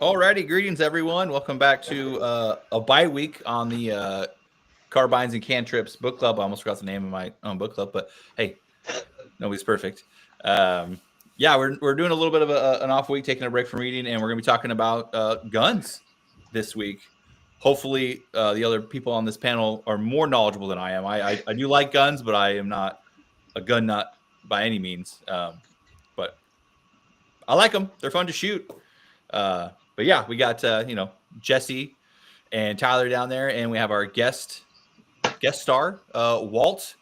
Alrighty, greetings everyone. Welcome back to a bye week on the Carbines and Cantrips book club. I almost forgot the name of my own book club, but hey, nobody's perfect. Um, yeah, we're doing a little bit of an off week, taking a break from reading, and we're going to be talking about guns this week. Hopefully, the other people on this panel are more knowledgeable than I am. I do like guns, but I am not a gun nut by any means. But I like them; they're fun to shoot. But yeah, we got Jesse and Tyler down there, and we have our guest star Walt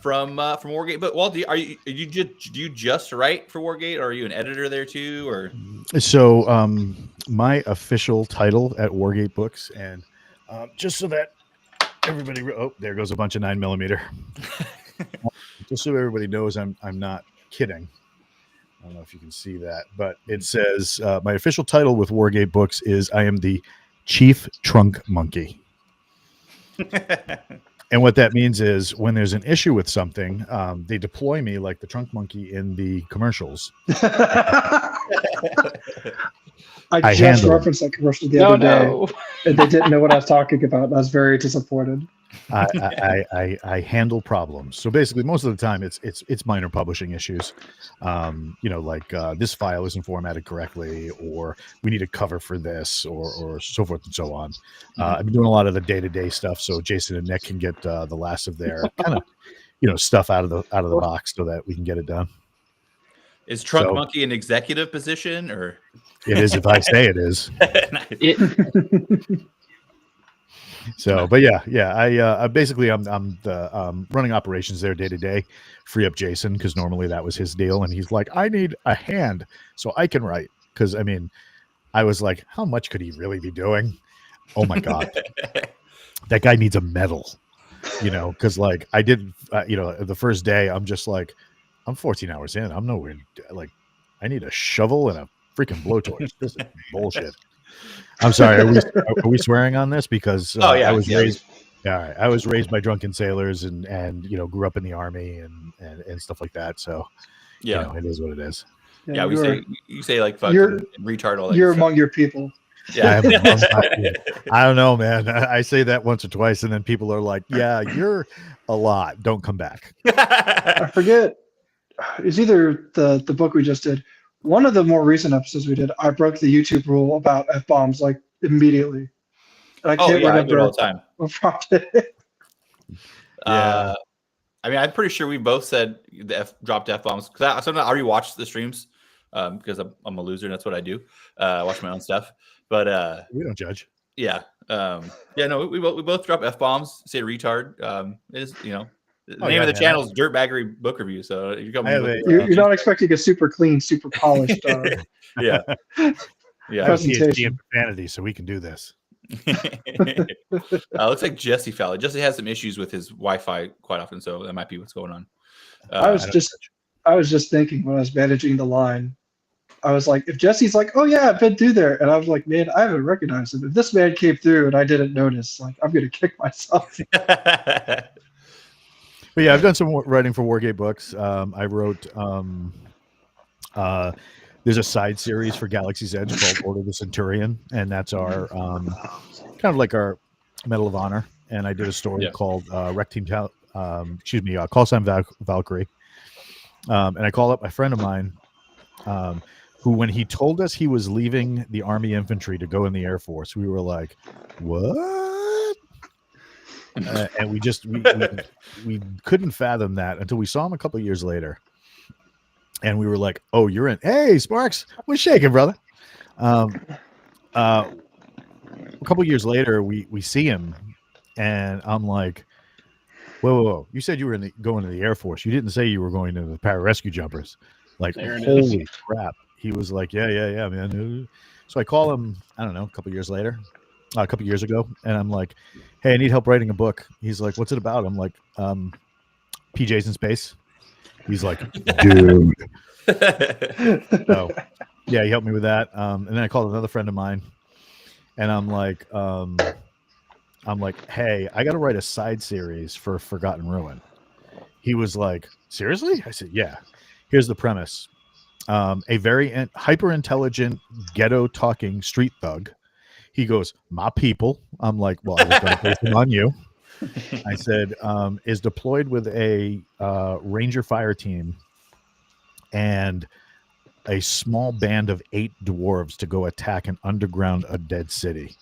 from Wargate. But Walt, do you just write for Wargate, or are you an editor there too? Or So, my official title at Wargate Books, and just so that everybody, there goes a bunch of 9mm. Just so everybody knows, I'm not kidding. I don't know if you can see that, but it says my official title with Wargate Books is I am the Chief Trunk Monkey. And what that means is when there's an issue with something, they deploy me like the trunk monkey in the commercials. I just referenced that commercial the other day, and they didn't know what I was talking about. I was very disappointed. I handle problems. So basically, most of the time, it's minor publishing issues. Like this file isn't formatted correctly, or we need a cover for this, or so forth and so on. I've been doing a lot of the day-to-day stuff, so Jason and Nick can get the last of their kind of stuff out of the box so that we can get it done. Is Trunk Monkey an executive position, or it is if I say it is. So, but I basically I'm the running operations there day to day, free up Jason because normally that was his deal, and he's like, I need a hand so I can write, because I was like, how much could he really be doing? Oh my god, that guy needs a medal, because like I did, the first day I'm just like, I'm 14 hours in, I'm nowhere, like I need a shovel and a freaking blowtorch. This is bullshit. I'm sorry. Are we swearing on this? Because I was raised. Yeah, right, I was raised by drunken sailors and grew up in the army and stuff like that. So it is what it is. Yeah, you say like fucking retard all that. You're among your people. Yeah, I don't know, man. I say that once or twice, and then people are like, "Yeah, you're a lot. Don't come back." I forget. It's either the book we just did. One of the more recent episodes we did, I broke the YouTube rule about F-bombs like immediately. And I can't remember I do it all the time. what prompted it. I'm pretty sure we both said dropped F-bombs. Because sometimes I rewatch the streams because I'm a loser and that's what I do. I watch my own stuff. But we don't judge. Yeah. We both drop F-bombs, say retard. It is, the name of the channel is Dirtbaggery Book Review, so you're not expecting a super clean, super polished presentation. And profanity, so we can do this. Looks like Jesse fell. Jesse has some issues with his Wi-Fi quite often, so that might be what's going on. I was just thinking when I was managing the line, I was like, if Jesse's like, oh yeah, I've been through there, and I was like, man, I haven't recognized him. If this man came through and I didn't notice, like, I'm gonna kick myself. But yeah, I've done some writing for Wargate Books. I wrote, there's a side series for Galaxy's Edge called Order of the Centurion, and that's our kind of like our Medal of Honor. And I did a story called Call Sign Valkyrie. And I called up a friend of mine who, when he told us he was leaving the Army Infantry to go in the Air Force, we were like, what? And we couldn't fathom that until we saw him a couple of years later, and we were like, "Oh, you're in? Hey, Sparks, what's shaking, brother?" A couple of years later, we see him, and I'm like, "Whoa! You said you were going to the Air Force. You didn't say you were going to the Pararescue Jumpers." Like, holy crap! He was like, "Yeah, man." So I call him, I don't know, a couple of years ago, and I'm like, hey, I need help writing a book. He's like, what's it about? I'm like, PJs in space. He's like, dude. So, yeah, he helped me with that. And then I called another friend of mine, and I'm like, hey, I got to write a side series for Forgotten Ruin. He was like, seriously? I said, yeah. Here's the premise. a very hyper intelligent ghetto talking street thug. He goes, "My people." I'm like, "Well, I was going to place him on you." I said, "Is deployed with a Ranger fire team and a small band of 8 dwarves to go attack an underground dead city."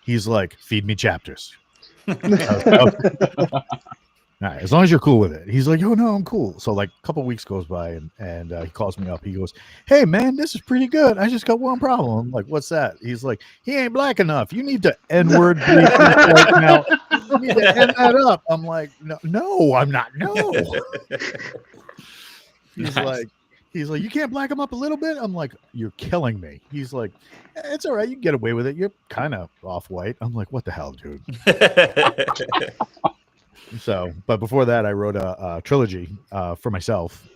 He's like, "Feed me chapters." All right, as long as you're cool with it. He's like, "Oh no, I'm cool." So like a couple weeks goes by, and he calls me up. He goes, "Hey man, this is pretty good. I just got one problem." I'm like, "What's that?" He's like, "He ain't black enough. You need to N-word bleep right now. You need to end that up." I'm like, "No, I'm not. No." He's like, "You can't black him up a little bit?" I'm like, "You're killing me." He's like, "It's all right. You can get away with it. You're kind of off-white." I'm like, "What the hell, dude?" So, but before that, I wrote a trilogy for myself.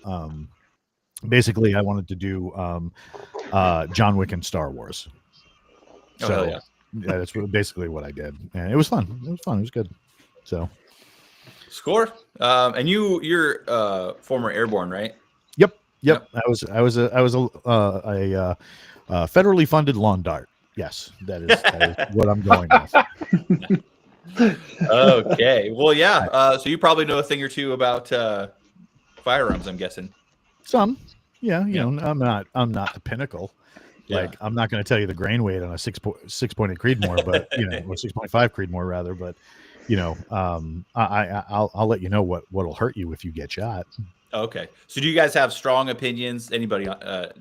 Basically, I wanted to do John Wick and Star Wars. So, yeah, that's basically what I did, and it was fun. It was fun. It was good. So, score. And you're former airborne, right? Yep. I was a federally funded lawn dart. Yes, that is what I'm going with. Okay. Well, yeah. So you probably know a thing or two about firearms, I'm guessing. Some, yeah. You know, I'm not the pinnacle. Like, I'm not going to tell you the grain weight on a 6.8 Creedmoor, but or 6.5 Creedmoor rather. But I'll let you know what'll hurt you if you get shot. Okay. So do you guys have strong opinions? Anybody? Do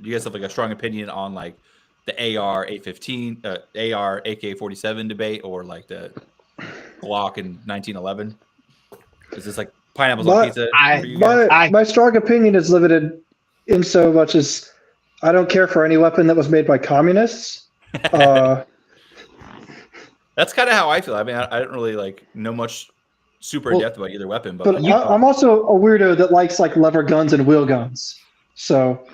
you guys have like a strong opinion on like the AR 815, AR AK-47 debate, or like the Glock in 1911? Is this like pineapples on pizza for you guys? My strong opinion is limited in so much as I don't care for any weapon that was made by communists. That's kind of how I feel. I mean, I don't really like know much super in depth about either weapon, but I'm also a weirdo that likes like lever guns and wheel guns. So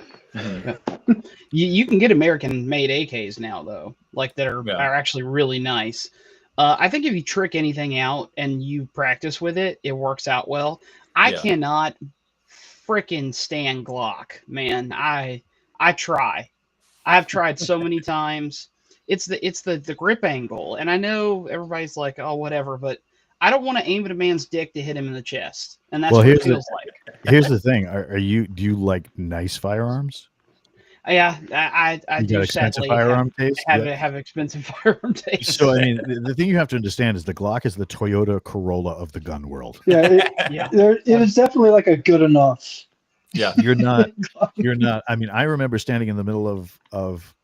you can get American-made AKs now, though, like that are actually really nice. I think if you trick anything out and you practice with it, it works out well. I cannot freaking stand Glock, man. I try. I've tried so many times. It's the grip angle, and I know everybody's like, "Oh, whatever," but I don't want to aim at a man's dick to hit him in the chest, and that's what it feels like. Here's the thing: do you like nice firearms? Yeah, I do. Expensive firearm taste. Have expensive firearm taste. So I mean, the thing you have to understand is the Glock is the Toyota Corolla of the gun world. Yeah, it is definitely like a good enough. Yeah, you're not. I mean, I remember standing in the middle of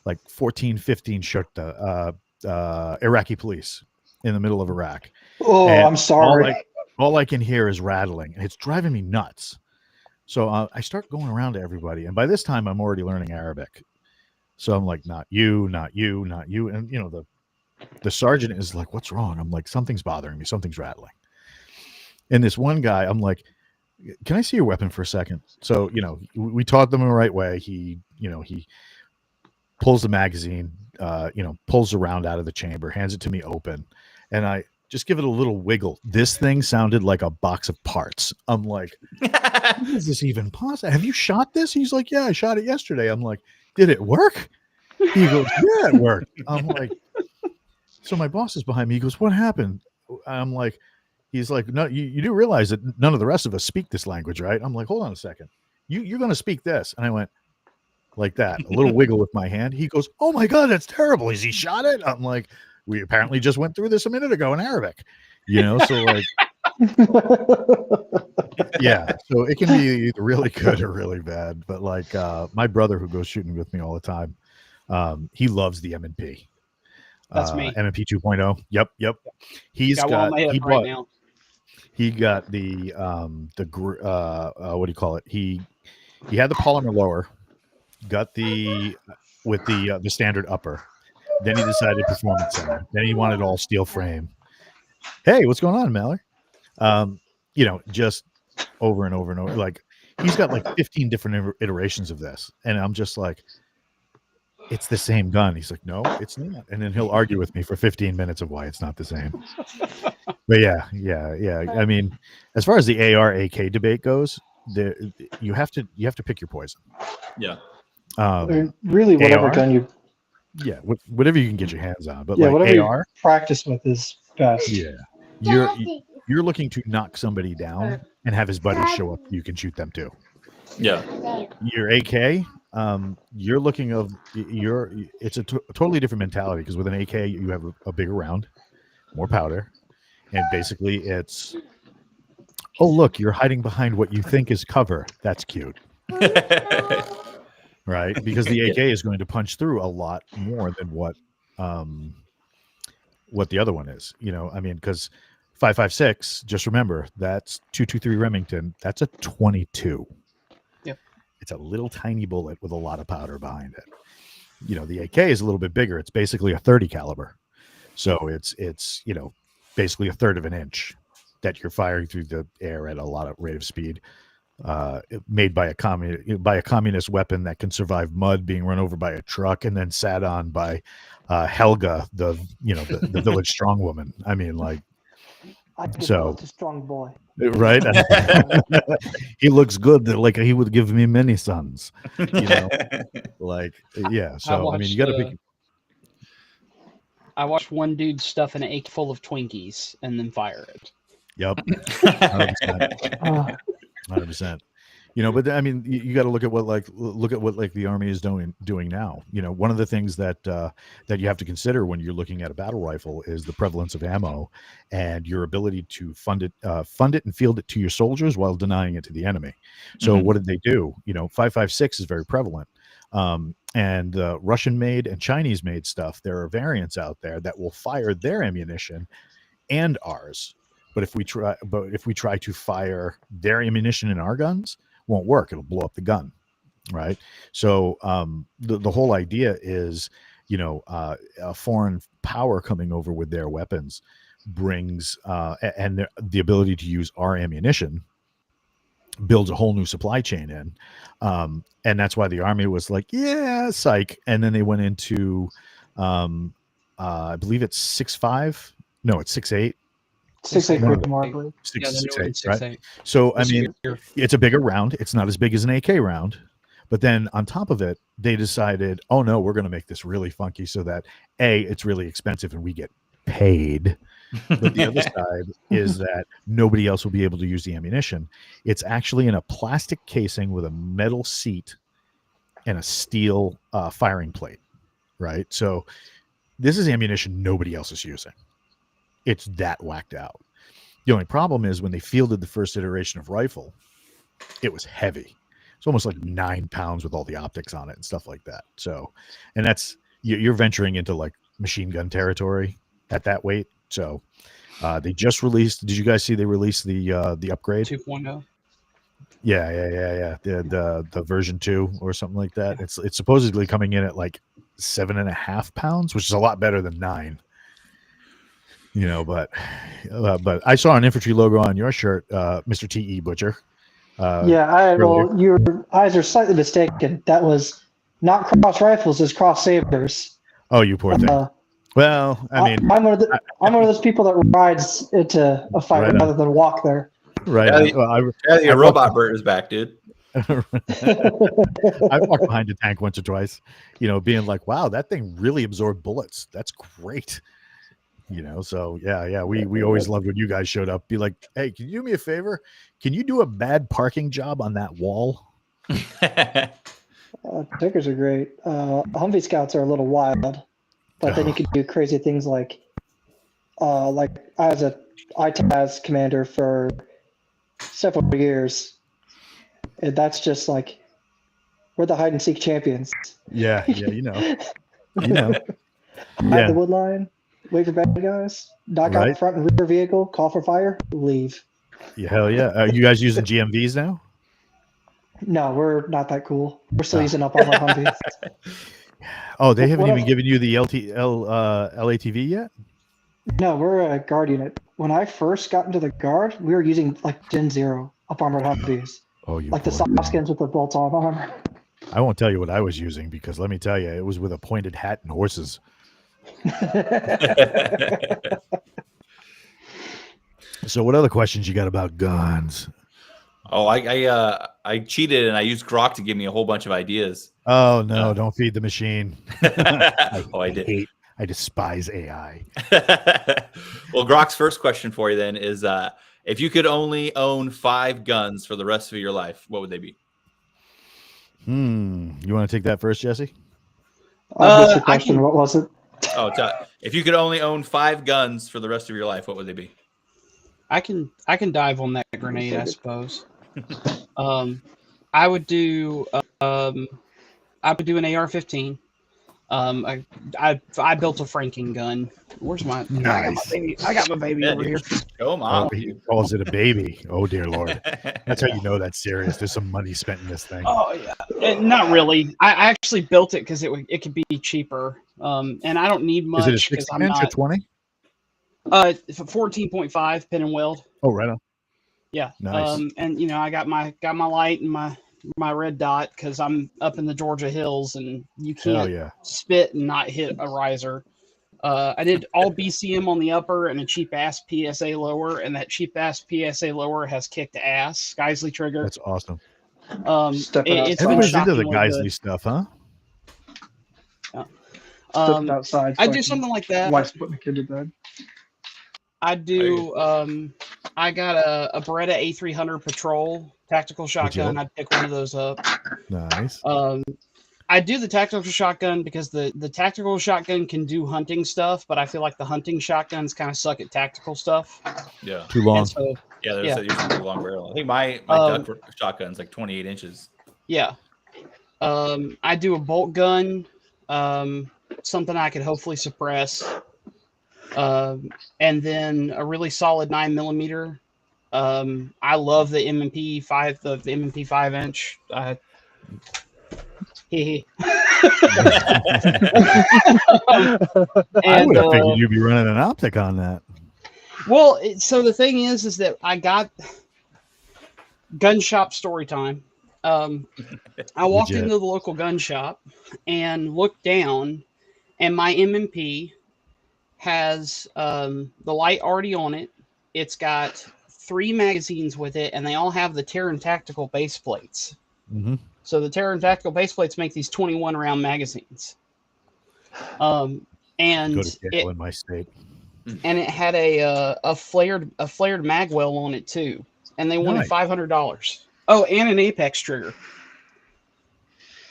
like 14, 15 shurta, Iraqi police in the middle of Iraq. Oh, and I'm sorry. All I can hear is rattling, and it's driving me nuts. So I start going around to everybody, and by this time I'm already learning Arabic. So I'm like, "Not you, not you, not you," and the sergeant is like, "What's wrong?" I'm like, "Something's bothering me. Something's rattling." And this one guy, I'm like, "Can I see your weapon for a second?" So we taught them the right way. He pulls the magazine, pulls the round out of the chamber, hands it to me open, and I just give it a little wiggle. This thing sounded like a box of parts. I'm like, "How is this even possible? Have you shot this?" He's like, "Yeah, I shot it yesterday." I'm like, "Did it work?" He goes, "Yeah, it worked." I'm like, so my boss is behind me. He goes, "What happened?" I'm like, he's like, "No, you do realize that none of the rest of us speak this language, right?" I'm like, "Hold on a second. You're going to speak this." And I went like that, a little wiggle with my hand. He goes, "Oh my God, that's terrible. Has he shot it?" I'm like, "We apparently just went through this a minute ago in Arabic," so like, yeah, so it can be either really good or really bad. But like my brother, who goes shooting with me all the time, he loves the M&P. That's me. M&P 2.0. Yep. He's got the what do you call it? He had the polymer lower, got with the standard upper. Then he decided performance center. Then he wanted all steel frame. Hey, what's going on, Mallory? Just over and over and over. Like, he's got like 15 different iterations of this, and I'm just like, "It's the same gun." He's like, "No, it's not." And then he'll argue with me for 15 minutes of why it's not the same. But yeah. I mean, as far as the AR AK debate goes, you have to pick your poison. Yeah. Really, whatever AR? gun you Yeah, whatever you can get your hands on. But yeah, like whatever AR, you practice with is best. yeah, you're looking to knock somebody down and have his buddies show up. You can shoot them too. Yeah. Your AK, you're looking of it's a totally different mentality because with an AK you have a bigger round, more powder, and basically it's, oh look, you're hiding behind what you think is cover. That's cute. Right, because the AK is going to punch through a lot more than what the other one is. I mean, because 5.56, just remember that's 223 Remington. That's a 22. Yep, it's a little tiny bullet with a lot of powder behind it. The AK is a little bit bigger. It's basically a 30 caliber, so it's basically a third of an inch that you're firing through the air at a lot of rate of speed. Made by a communist weapon that can survive mud, being run over by a truck, and then sat on by Helga, the village strong woman. I mean, like, so a strong boy, right? He looks good, like he would give me many sons. Like, yeah. So I mean, you got to pick. I watched one dude stuff an AK full of Twinkies and then fire it. Yep. 100%. 100%. But I mean, you got to look at what the Army is doing now. One of the things that you have to consider when you're looking at a battle rifle is the prevalence of ammo and your ability to fund it and field it to your soldiers while denying it to the enemy. So what did they do? 5.56 is very prevalent. And Russian made and Chinese made stuff. There are variants out there that will fire their ammunition and ours. But if we try to fire their ammunition in our guns, won't work. It'll blow up the gun, right? So the whole idea is, a foreign power coming over with their weapons brings and the ability to use our ammunition builds a whole new supply chain in, and that's why the Army was like, yeah, psych, and then they went into, I believe it's 6.5. No, it's 6.8. 6.8 more, I believe. 6.8, right? So I mean, it's a bigger round. It's not as big as an AK round, but then on top of it, they decided, oh no, we're going to make this really funky so that it's really expensive and we get paid. But the other side is that nobody else will be able to use the ammunition. It's actually in a plastic casing with a metal seat and a steel firing plate, right? So this is ammunition nobody else is using. It's that whacked out. The only problem is when they fielded the first iteration of rifle, it was heavy. It's almost like 9 pounds with all the optics on it and stuff like that. So, and that's, you're venturing into like machine gun territory at that weight. So they just released, did you guys see they released the upgrade? 2.0. Yeah. The version 2 or something like that. It's supposedly coming in at like 7.5 pounds, which is a lot better than 9. But I saw an infantry logo on your shirt, Mr. T.E. Butcher. Your eyes are slightly mistaken. That was not cross rifles, it's cross sabers. Oh, you poor thing. Well, I mean, I'm one of those people that rides into a fight rather than walk there. Right. Your robot bird is back, dude. I walked behind a tank once or twice, being like, wow, that thing really absorbed bullets. That's great. So yeah, we always loved when you guys showed up. Be like, hey, can you do me a favor? Can you do a bad parking job on that wall? Tickers are great. Humvee Scouts are a little wild, but then you can do crazy things like I was a ITAS commander for several years, and that's just like we're the hide and seek champions. Yeah, Hide the wood line. Wait for bad guys. Knock out front and rear vehicle. Call for fire. Leave. Yeah, hell yeah. Are you guys using GMVs now? No, we're not that cool. We're still using up on our Humvees. Oh, they haven't even given you the LATV yet? No, we're a guard unit. When I first got into the guard, we were using like Gen 0 up armored Humvees. Oh, you like the soft skins with the bolts on armor. I won't tell you what I was using because let me tell you, it was with a pointed hat and horses. So what other questions you got about guns? Oh, I cheated and I used Grok to give me a whole bunch of ideas. Oh no! Don't feed the machine. I did. I despise AI. Well, Grok's first question for you then is: if you could only own 5 guns for the rest of your life, what would they be? You want to take that first, Jesse? What's the question? What was it? Oh, if you could only own 5 guns for the rest of your life, what would they be? I can dive on that grenade, I suppose. I would do an AR-15. I built a franking gun. Where's my? Nice. I got my baby over here. Come on. Oh, he calls it a baby. Oh dear Lord. That's how you know that's serious. There's some money spent in this thing. Oh yeah, not really. I actually built it because it could be cheaper. And I don't need much. Is it a 16-inch or 20? 14.5 pin and weld. Oh, right on. Yeah. Nice. And I got my light and my red dot because I'm up in the Georgia hills and you can't spit and not hit a riser. I did all BCM on the upper and a cheap ass PSA lower, and that cheap ass PSA lower has kicked ass. Geisley trigger. That's awesome. It's everybody's into the Geisley stuff, huh? Outside. I do something like that. Wife's putting the kid to bed. I do. I got a Beretta A300 Patrol tactical shotgun. I'd pick one of those up. Nice. I do the tactical shotgun because the tactical shotgun can do hunting stuff, but I feel like the hunting shotguns kind of suck at tactical stuff. Yeah. Too long. So, there's usually too long barrel. I think my duck shotgun's like 28 inches. Yeah. I do a bolt gun, something I could hopefully suppress. And then a really solid 9mm. I love the M&P 5, the M&P 5-inch. I would have figured you'd be running an optic on that. Well, so the thing is that I got gun shop story time. I walked into the local gun shop and looked down, and my M&P has the light already on it. It's got 3 magazines with it, and they all have the Terran Tactical base plates. Mm-hmm. So the Terran Tactical base plates make these 21-round magazines. And go to jail in my state. And it had a flared magwell on it too, and they wanted $500. Oh, and an Apex trigger.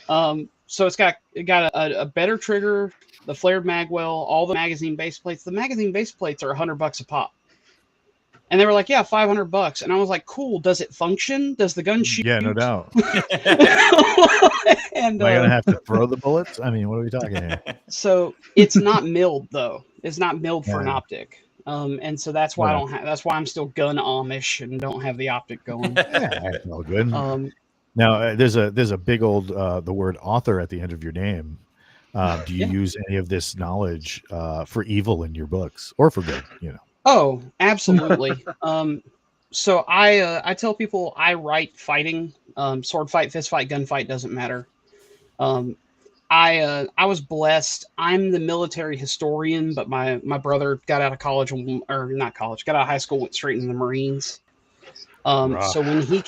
So it's got a better trigger, the flared magwell, all the magazine base plates. The magazine base plates are $100 a pop. And they were like, yeah, $500. And I was like, cool. Does it function? Does the gun shoot? Yeah, no doubt. And, am I going to have to throw the bullets? I mean, what are we talking here? So it's not milled though. It's not milled for an optic. And so that's why that's why I'm still gun Amish and don't have the optic going. Yeah, that's all good. Now there's a big old, the word author at the end of your name. Do you use any of this knowledge, for evil in your books or for good, Oh, absolutely. So I tell people I write fighting, sword fight, fist fight, gunfight, doesn't matter. I was blessed. I'm the military historian, but my brother got out of college, or not college, got out of high school, went straight into the Marines. So when he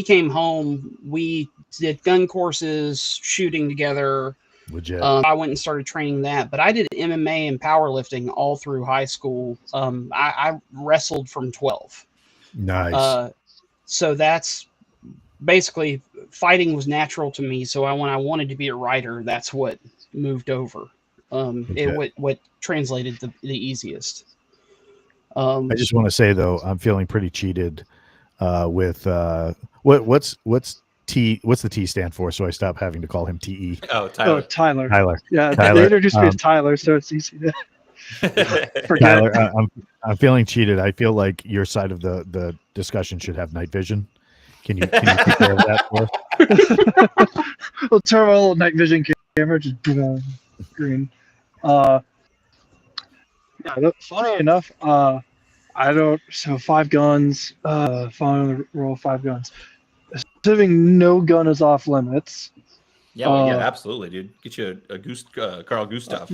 came home, we did gun courses, shooting together. Legit. I went and started training that, but I did MMA and powerlifting all through high school. I wrestled from 12. Nice. So that's basically fighting was natural to me. So when I wanted to be a writer, that's what moved over. What translated the easiest. I just want to say though, I'm feeling pretty cheated with what's T. What's the T stand for? So I stop having to call him TE. Oh, Tyler. Oh, Tyler. Tyler. Yeah, Tyler. they introduced me as Tyler, so it's easy to forget. Tyler, I'm feeling cheated. I feel like your side of the discussion should have night vision. Can you take care of that for us? We'll turn a little night vision camera, just boom, green. Funny enough, I don't. So 5 guns. Following the rule of 5 guns. Assuming no gun is off limits. Yeah, well, yeah, absolutely, dude. Get you a Carl Gustav.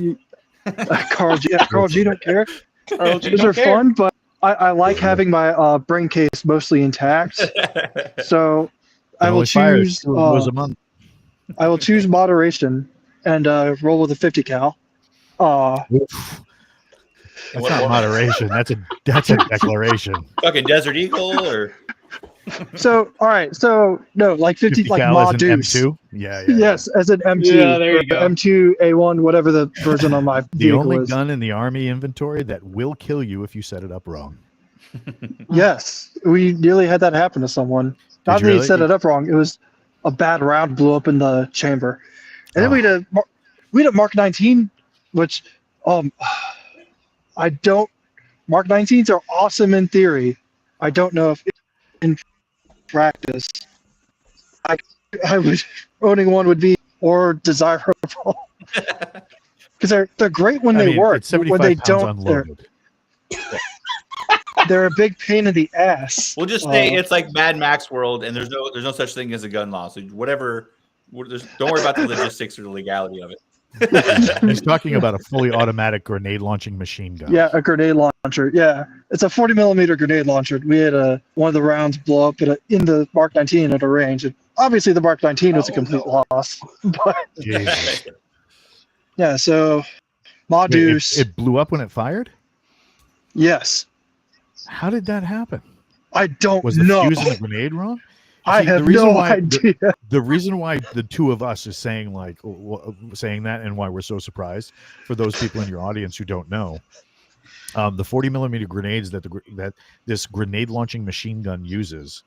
Carl G. Yeah, Carl G. Don't care. Those are fun, but I like having my brain case mostly intact, so I will choose. Was a month. I will choose moderation and roll with a 50 cal. That's not moderation. That's a declaration. Fucking Desert Eagle or So all right, so no, like 50 like cal mod as an deuce. M2. Yeah. Yes, as an M2. Yeah, there you go. M2 A1, whatever the version on my The vehicle only is. gun in the Army inventory that will kill you if you set it up wrong. Yes, we nearly had that happen to someone. Not you that he really? set it up wrong. It was a bad round blew up in the chamber, and then we had a Mark 19, which I don't. Mark 19s are awesome in theory. I don't know if in practice, I would owning one would be more desirable because they're great when they work. It's 75 when they pounds don't, unloaded. they're a big pain in the ass. we'll just say it's like Mad Max world, and there's no such thing as a gun law. So whatever, don't worry about the logistics or the legality of it. He's talking about a fully automatic grenade launching machine gun. Yeah, a grenade launcher. Yeah, it's a 40 millimeter grenade launcher. We had one of the rounds blow up in the Mark 19 at a range. And obviously, the Mark 19 was a complete loss. But Jesus. yeah, so mod deuce. It blew up when it fired? Yes, How did that happen? I don't Was the know. fuse in the grenade wrong? I See, have no idea. The reason why the two of us is saying that and why we're so surprised for those people in your audience who don't know, the 40 millimeter grenades that this grenade launching machine gun uses,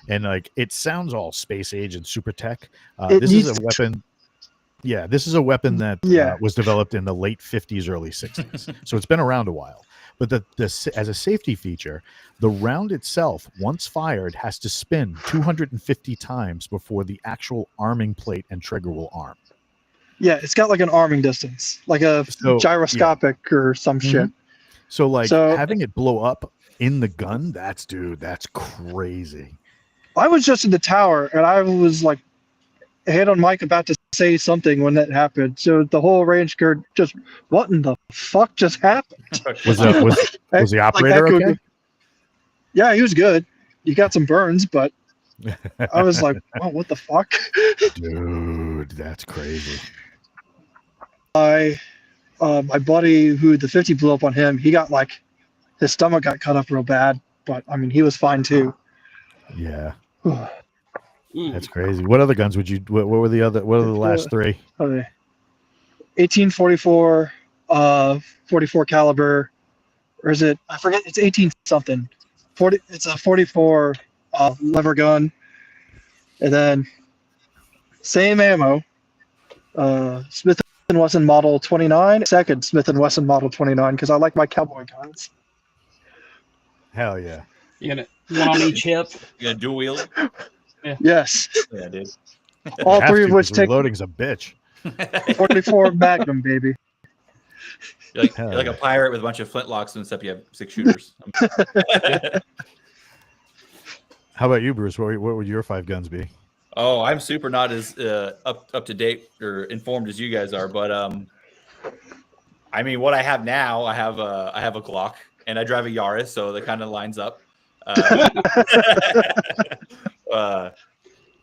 and like it sounds all space age and super tech. This is a weapon. Yeah, this is a weapon that was developed in the late 50s, early 60s. So it's been around a while. But as a safety feature, the round itself, once fired, has to spin 250 times before the actual arming plate and trigger will arm. Yeah, it's got like an arming distance, like a gyroscopic or some shit. So having it blow up in the gun, that's crazy. I was just in the tower and I was like head on mic about to say something when that happened. So the whole range guard just, what in the fuck just happened? Was the operator like okay? Yeah, he was good. He got some burns, but I was like, oh, what the fuck? Dude, that's crazy. My buddy who the 50 blew up on him, he got like, his stomach got cut up real bad, but I mean, he was fine too. Yeah. That's crazy. What other guns would you? What are the last three? 1844, 44 caliber, or is it? I forget. It's 18 something. 40. It's a 44 lever gun, and then same ammo. Smith & Wesson Model 29. Second Smith & Wesson Model 29 because I like my cowboy guns. Hell yeah! You gonna one on each hip? You gonna dual wield? Yeah. Yes. Yeah, dude. All three of which take reloading's a bitch. 44 Magnum, baby. You're like a pirate with a bunch of flintlocks, except you have 6 shooters. How about you, Bruce? What would your 5 guns be? Oh, I'm super not as up to date or informed as you guys are, but I mean, what I have now, I have a Glock, and I drive a Yaris, so that kind of lines up.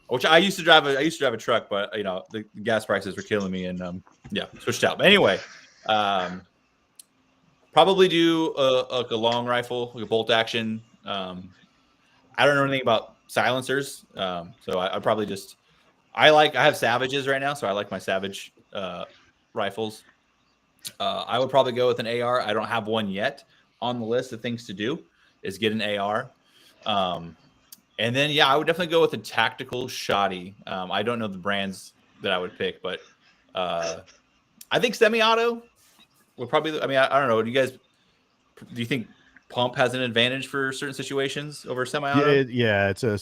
Which I used to drive a truck, but the gas prices were killing me, and switched out. But anyway, probably do a long rifle, like a bolt action. I don't know anything about silencers, so I probably just I have Savages right now, so I like my Savage rifles. I would probably go with an AR. I don't have one yet on the list of things to do. Is get an AR. And then, I would definitely go with a tactical shoddy. I don't know the brands that I would pick, but I think semi-auto would probably. I mean, I don't know. Do you think pump has an advantage for certain situations over semi-auto? Yeah. It's a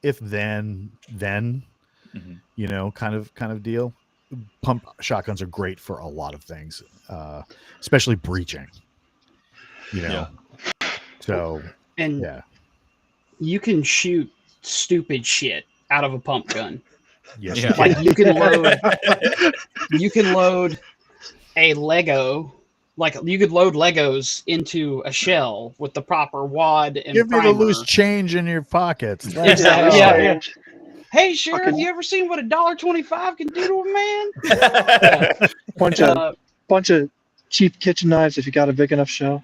if then kind of deal. Pump shotguns are great for a lot of things, especially breaching. So you can shoot stupid shit out of a pump gun. Yes, like you can load a Lego like you could load Legos into a shell with the proper wad and Give me the primer. loose change in your pockets. That's Yeah. Hey, Sheriff, you ever seen what $1.25 can do to a man? Bunch of cheap kitchen knives if you got a big enough shell.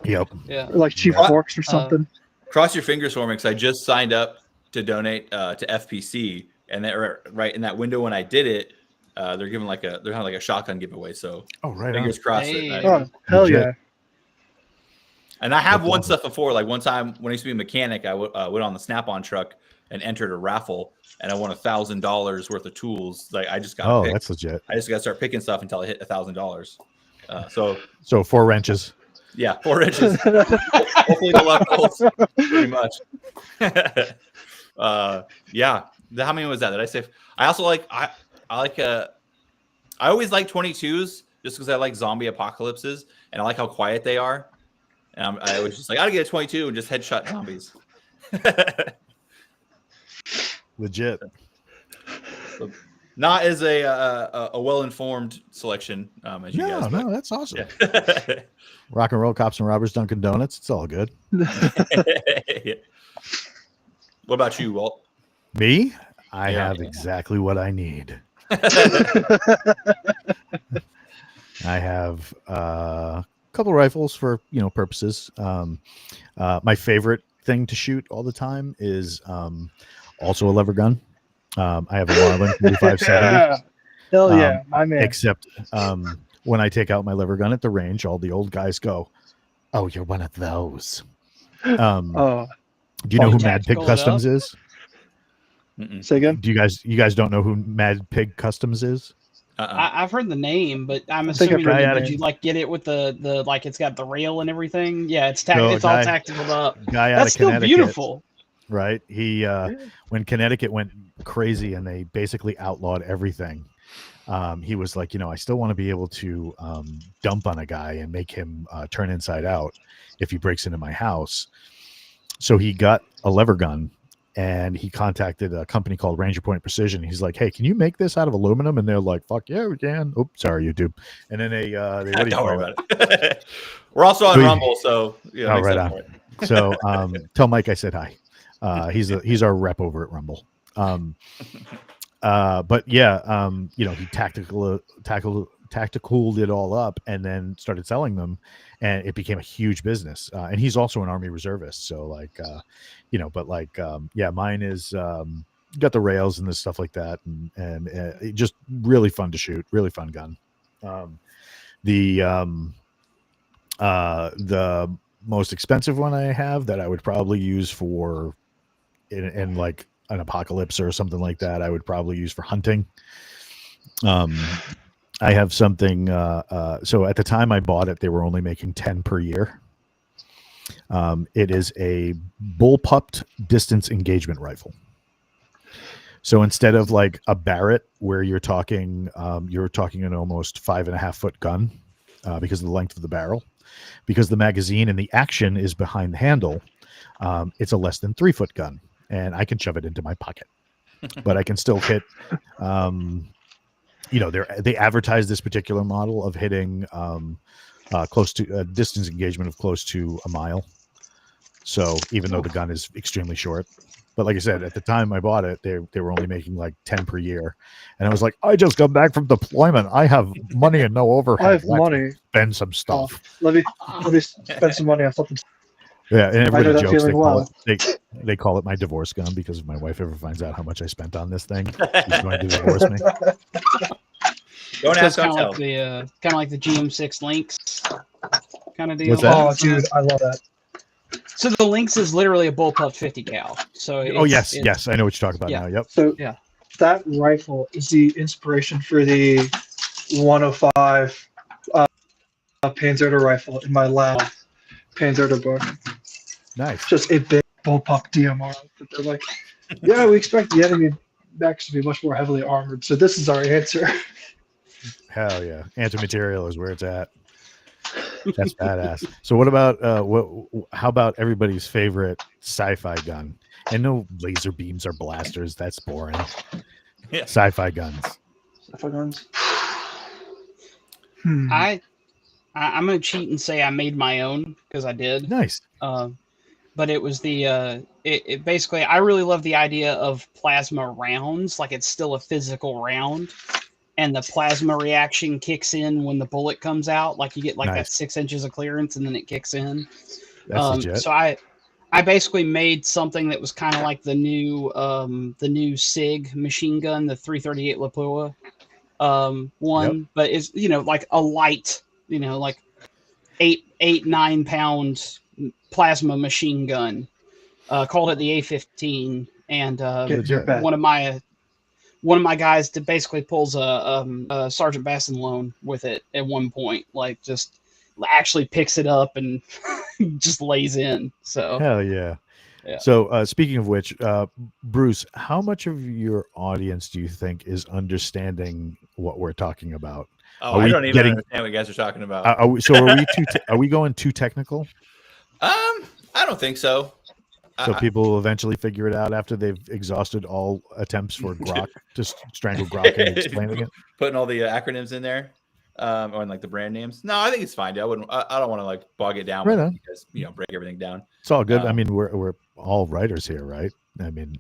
Yep. Yeah. Or like cheap forks or something. Cross your fingers for me, because I just signed up to donate to FPC, and they're right in that window when I did it. They're having like a shotgun giveaway. So fingers crossed. Hey. Oh, hell yeah! And I have won stuff before. Like one time when I used to be a mechanic, I went on the Snap-on truck and entered a raffle, and I won $1,000 worth of tools. Like I just got. That's legit. I just got to start picking stuff until I hit $1,000. So 4 wrenches. Yeah, 4 inches. Hopefully the luck holds. Pretty much. Yeah. How many was that? Did I say? I also like. I always like 22s just because I like zombie apocalypses and I like how quiet they are. And I was just like, I gotta get a 22 and just headshot zombies. Legit. So, not as a well-informed selection as you guys. No, that's awesome. Yeah. Rock and roll, cops and robbers, Dunkin' Donuts. It's all good. Yeah. What about you, Walt? Me? I have exactly what I need. I have a couple rifles for purposes. My favorite thing to shoot all the time is also a lever gun. I have a Marlin 3570. Hell yeah, my man. Except when I take out my lever gun at the range, all the old guys go, "Oh, you're one of those." Do you know who Mad Pig Customs is? Say again. Do you guys don't know who Mad Pig Customs is? I've heard the name, but I'm assuming did you like get it with the like it's got the rail and everything? Yeah, it's all tactical up. Guy out That's of still Connecticut, beautiful. right? He when Connecticut went crazy and they basically outlawed everything, he was like, I still want to be able to dump on a guy and make him turn inside out if he breaks into my house. So he got a lever gun. And he contacted a company called Ranger Point Precision. He's like, "Hey, can you make this out of aluminum?" And they're like, "Fuck yeah, we can." Oops, sorry, YouTube. And then they don't worry about it. We're also on Rumble, so right on. So tell Mike I said hi. He's our rep over at Rumble. But yeah, he tacticaled it all up and then started selling them, and it became a huge business. And he's also an Army reservist, so mine is got the rails and the stuff like that, and just really fun to shoot, really fun gun. The most expensive one I have that I would probably use for in like an apocalypse or something like that, I would probably use for hunting. I have something. So at the time I bought it, they were only making 10 per year. It is a bullpupped distance engagement rifle. So instead of like a Barrett, where you're talking an almost 5.5 foot gun because of the length of the barrel, because the magazine and the action is behind the handle. It's a less than 3 foot gun, and I can shove it into my pocket, but I can still hit. They advertise this particular model of hitting close to a distance engagement of close to a mile. So even though the gun is extremely short, but like I said, at the time I bought it, they were only making like 10 per year, and I was like, I just got back from deployment. I have money and no overhead. I have money. Spend some stuff. Let me spend some money on something. Yeah, and everybody jokes they call it my divorce gun, because if my wife ever finds out how much I spent on this thing, she's going to divorce me. Don't ask, kind of like the GM6 Lynx kind of deal. What's that? Oh, dude, I love that. So the Lynx is literally a bullpup 50 cal. So yes, I know what you're talking about now. Yep. So that rifle is the inspiration for the 105 Panzerder rifle in my lab Panzerder book. Nice. Just a big bullpup DMR. That they're like, yeah, we expect the enemy mechs to be much more heavily armored, so this is our answer. Hell yeah, anti-material is where it's at. That's badass. So what about how about everybody's favorite sci-fi gun? And no laser beams or blasters, that's boring. Yeah. Sci-fi guns. Sci-fi guns. I'm gonna cheat and say I made my own because I did. Nice. But it was it basically, I really love the idea of plasma rounds. Like it's still a physical round, and the plasma reaction kicks in when the bullet comes out. Like you get like that 6 inches of clearance, and then it kicks in. That's legit. So I basically made something that was kind of like the new SIG machine gun, the 338 Lapua one, but it's like a light, like 9 pound plasma machine gun. Called it the A-15, and one of my guys basically pulls a Sergeant Basson loan with it at one point, like just actually picks it up and just lays in. So hell yeah. So speaking of which, Bruce, how much of your audience do you think is understanding what we're talking about? Oh, I don't even understand what you guys are talking about. Are we going too technical? I don't think so. So people will eventually figure it out after they've exhausted all attempts for Grok to strangle Grok and explaining it. Putting all the acronyms in there, or in like the brand names. No, I think it's fine. I don't want to like bog it down. Right on. Because, break everything down. It's all good. I mean, we're all writers here, right? I mean,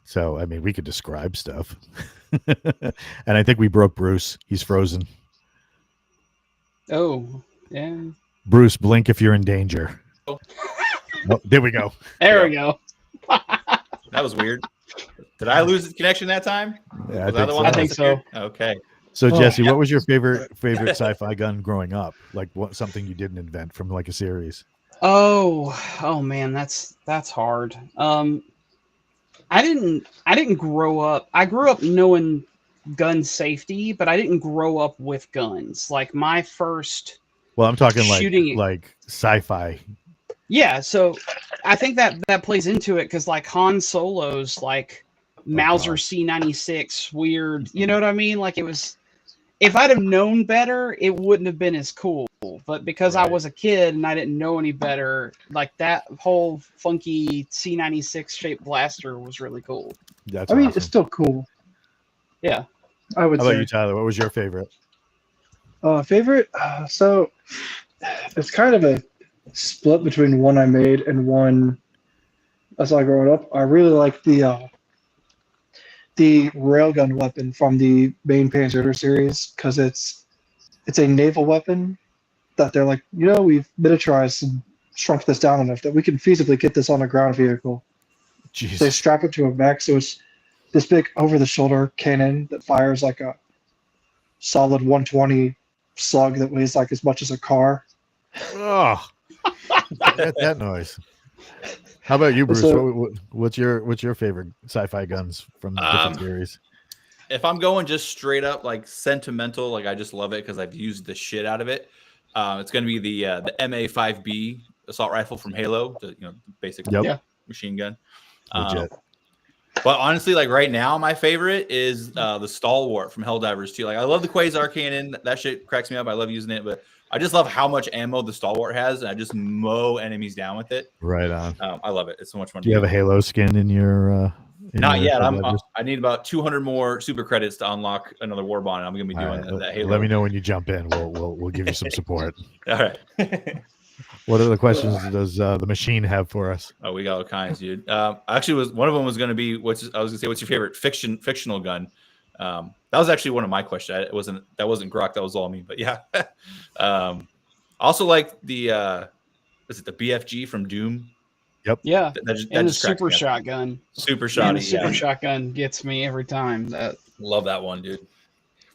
so I mean, we could describe stuff, and I think we broke Bruce. He's frozen. Oh yeah. Bruce, blink if you're in danger. Oh, there we go. There we go. That was weird. Did I lose the connection that time? Yeah, I think so. Okay. So Jesse, what was your favorite sci-fi gun growing up? Like something you didn't invent from like a series? Oh man, that's hard. I didn't grow up. I grew up knowing gun safety, but I didn't grow up with guns. Like my first. Well, I'm talking shooting, like sci-fi. Yeah, so I think that plays into it because like Han Solo's like Mauser C96 weird. You know what I mean? Like it was. If I'd have known better, it wouldn't have been as cool. But because I was a kid and I didn't know any better, like that whole funky C96 shaped blaster was really cool. I mean, it's still cool. Yeah. I would say. How about you, Tyler? What was your favorite? Favorite? So it's kind of a split between one I made and one I saw growing up. I really like the railgun weapon from the main Panzer series because it's a naval weapon that they're like, we've miniaturized and shrunk this down enough that we can feasibly get this on a ground vehicle. Jeez. They strap it to a mech, so it's this big over-the-shoulder cannon that fires like a solid 120 slug that weighs like as much as a car. That noise. How about you, Bruce? What's your favorite sci-fi guns from the different series? If I'm going just straight up like sentimental, like I just love it because I've used the shit out of it. It's going to be the MA5B assault rifle from Halo, the basic machine gun. But honestly, like right now, my favorite is the Stalwart from Helldivers 2. Like I love the Quasar cannon. That shit cracks me up. I love using it, but I just love how much ammo the Stalwart has, and I just mow enemies down with it. Right on. I love it. It's so much fun. Do you have a Halo skin in your? Not yet. I need about 200 more super credits to unlock another war bond. I'm gonna be doing that Halo. Let me know when you jump in. We'll give you some support. All right. What other questions does the machine have for us? Oh, we got all kinds, dude. Actually, one of them was going to be what's your favorite fictional gun? That was actually one of my questions. That wasn't Grok. That was all me. But yeah. Also like the is it the BFG from Doom? Yep. Yeah. That and the super shotgun. Super shotty. The super shotgun gets me every time. Love that one, dude.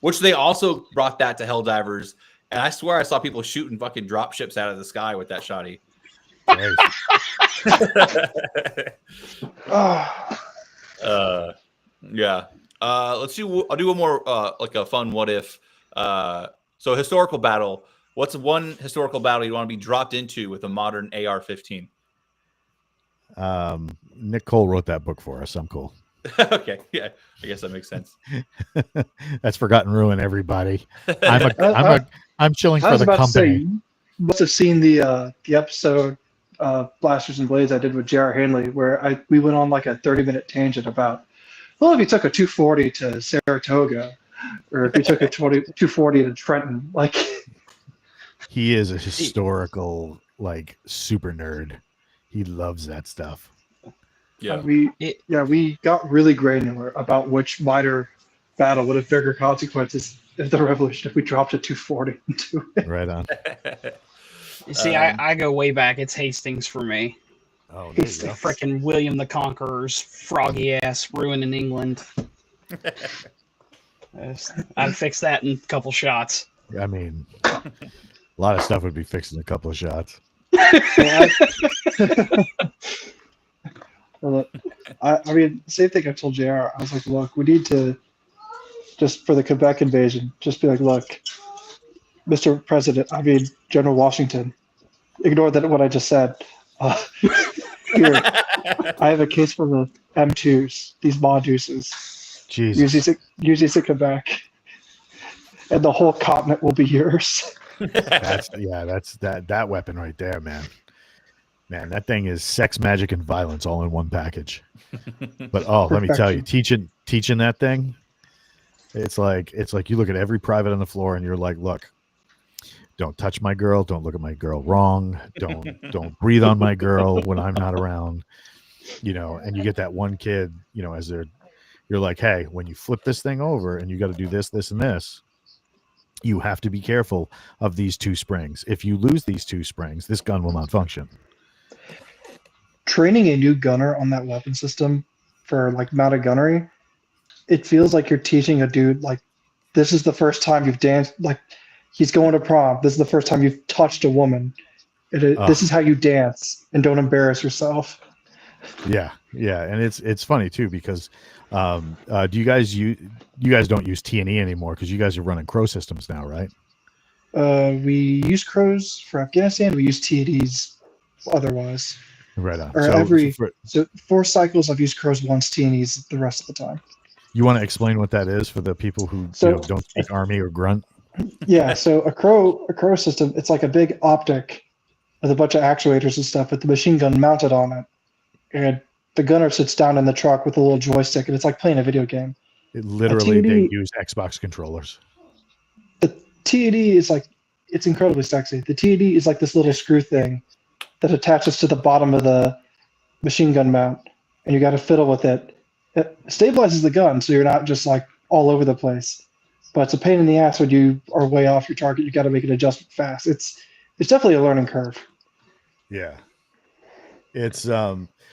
Which they also brought that to Helldivers, and I swear I saw people shooting fucking drop ships out of the sky with that shotty. Yeah. Let's see. I'll do one more like a fun what if. So historical battle. What's one historical battle you want to be dropped into with a modern AR-15? Nick Cole wrote that book for us. I'm cool. Okay, yeah, I guess that makes sense. That's Forgotten Ruin, everybody. I'm chilling for the company. You must have seen the episode Blasters and Blades I did with J.R. Hanley, where we went on like a 30-minute tangent about, well, if you took a 240 to Saratoga, or if you took a 240 to Trenton, like He is a historical, like, super nerd. He loves that stuff. Yeah. We got really granular about which minor battle would have bigger consequences if the revolution if we dropped to 240 into it. Right on. See, I go way back. It's Hastings for me. Oh, there you It's go. Frickin' William the Conqueror's froggy ass ruining England. I'd fix that in a couple shots. I mean, a lot of stuff would be fixed in a couple of shots. Well, I mean, same thing I told JR. I was like, look, we need to, just for the Quebec invasion, just be like, look, Mr. President, I mean, General Washington, ignore that what I just said. Here, I have a case for the M2s, these Mongooses. Jesus. Use these in Quebec, and the whole continent will be yours. That's that weapon right there, man. Man, that thing is sex, magic, and violence all in one package. But let me tell you, teaching that thing, it's like you look at every private on the floor and you're like, look, don't touch my girl, don't look at my girl wrong, don't breathe on my girl when I'm not around, and you get that one kid, you're like, hey, when you flip this thing over and you got to do this, this, and this, you have to be careful of these two springs. If you lose these two springs, this gun will not function. Training a new gunner on that weapon system for like mounted gunnery, it feels like you're teaching a dude like this is the first time you've danced, like he's going to prom. This is the first time you've touched a woman. This is how you dance, and don't embarrass yourself. Yeah, and it's funny too because do you guys don't use T&E anymore because you guys are running Crow systems now, right? We use Crows for Afghanistan. We use TDs otherwise. Right on. So 4 cycles I've used Crows once, T&Es the rest of the time. You want to explain what that is for the people who don't speak Army or grunt? Yeah, so a crow system, it's like a big optic with a bunch of actuators and stuff with the machine gun mounted on it. And the gunner sits down in the truck with a little joystick, and it's like playing a video game. They use Xbox controllers. The TED is like, it's incredibly sexy. The TED is like this little screw thing that attaches to the bottom of the machine gun mount, and you got to fiddle with it. It stabilizes the gun, so you're not just like all over the place. But it's a pain in the ass when you are way off your target. You got to make an adjustment fast. It's definitely a learning curve. Yeah, it's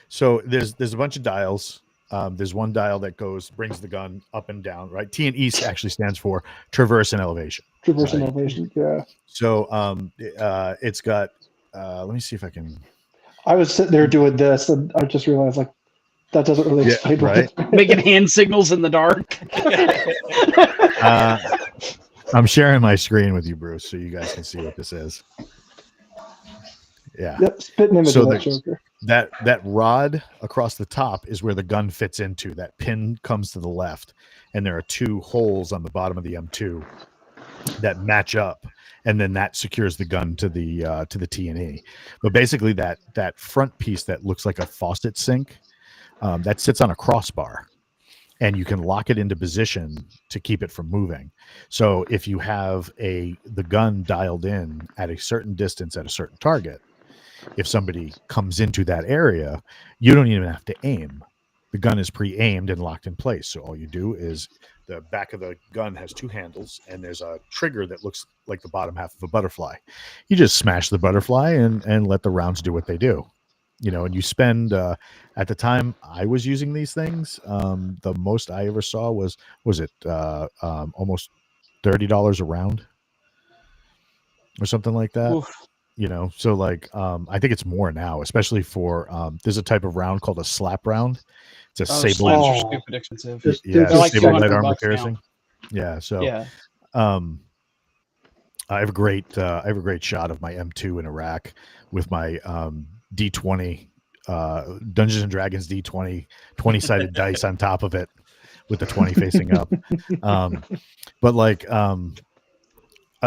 so there's a bunch of dials. There's one dial that brings the gun up and down, right? T&E actually stands for traverse and elevation. Traverse and elevation, yeah. So it's got. Let me see if I can. I was sitting there doing this, and I just realized like that doesn't really explain right. Making hand signals in the dark. I'm sharing my screen with you, Bruce, so you guys can see what this is. Yeah. Yep, spitting image of that Joker. That rod across the top is where the gun fits into. That pin comes to the left, and there are 2 holes on the bottom of the M2 that match up, and then that secures the gun to the T&E. But basically, that front piece that looks like a faucet sink, that sits on a crossbar, and you can lock it into position to keep it from moving. So if you have the gun dialed in at a certain distance at a certain target, if somebody comes into that area, you don't even have to aim. The gun is pre-aimed and locked in place. So all you do is the back of the gun has 2 handles, and there's a trigger that looks like the bottom half of a butterfly. You just smash the butterfly and let the rounds do what they do. And you spend at the time I was using these things, the most I ever saw was it almost $30 a round or something like that. Oof. So like I think it's more now, especially for there's a type of round called a slap round. It's a sable. Slams are stupid expensive. Yeah, They're like sable light $200 armor now. piercing. Yeah, so Yeah. I have a great shot of my M2 in Iraq with my D20 Dungeons and Dragons D20 20-sided dice on top of it with the 20 facing up. But like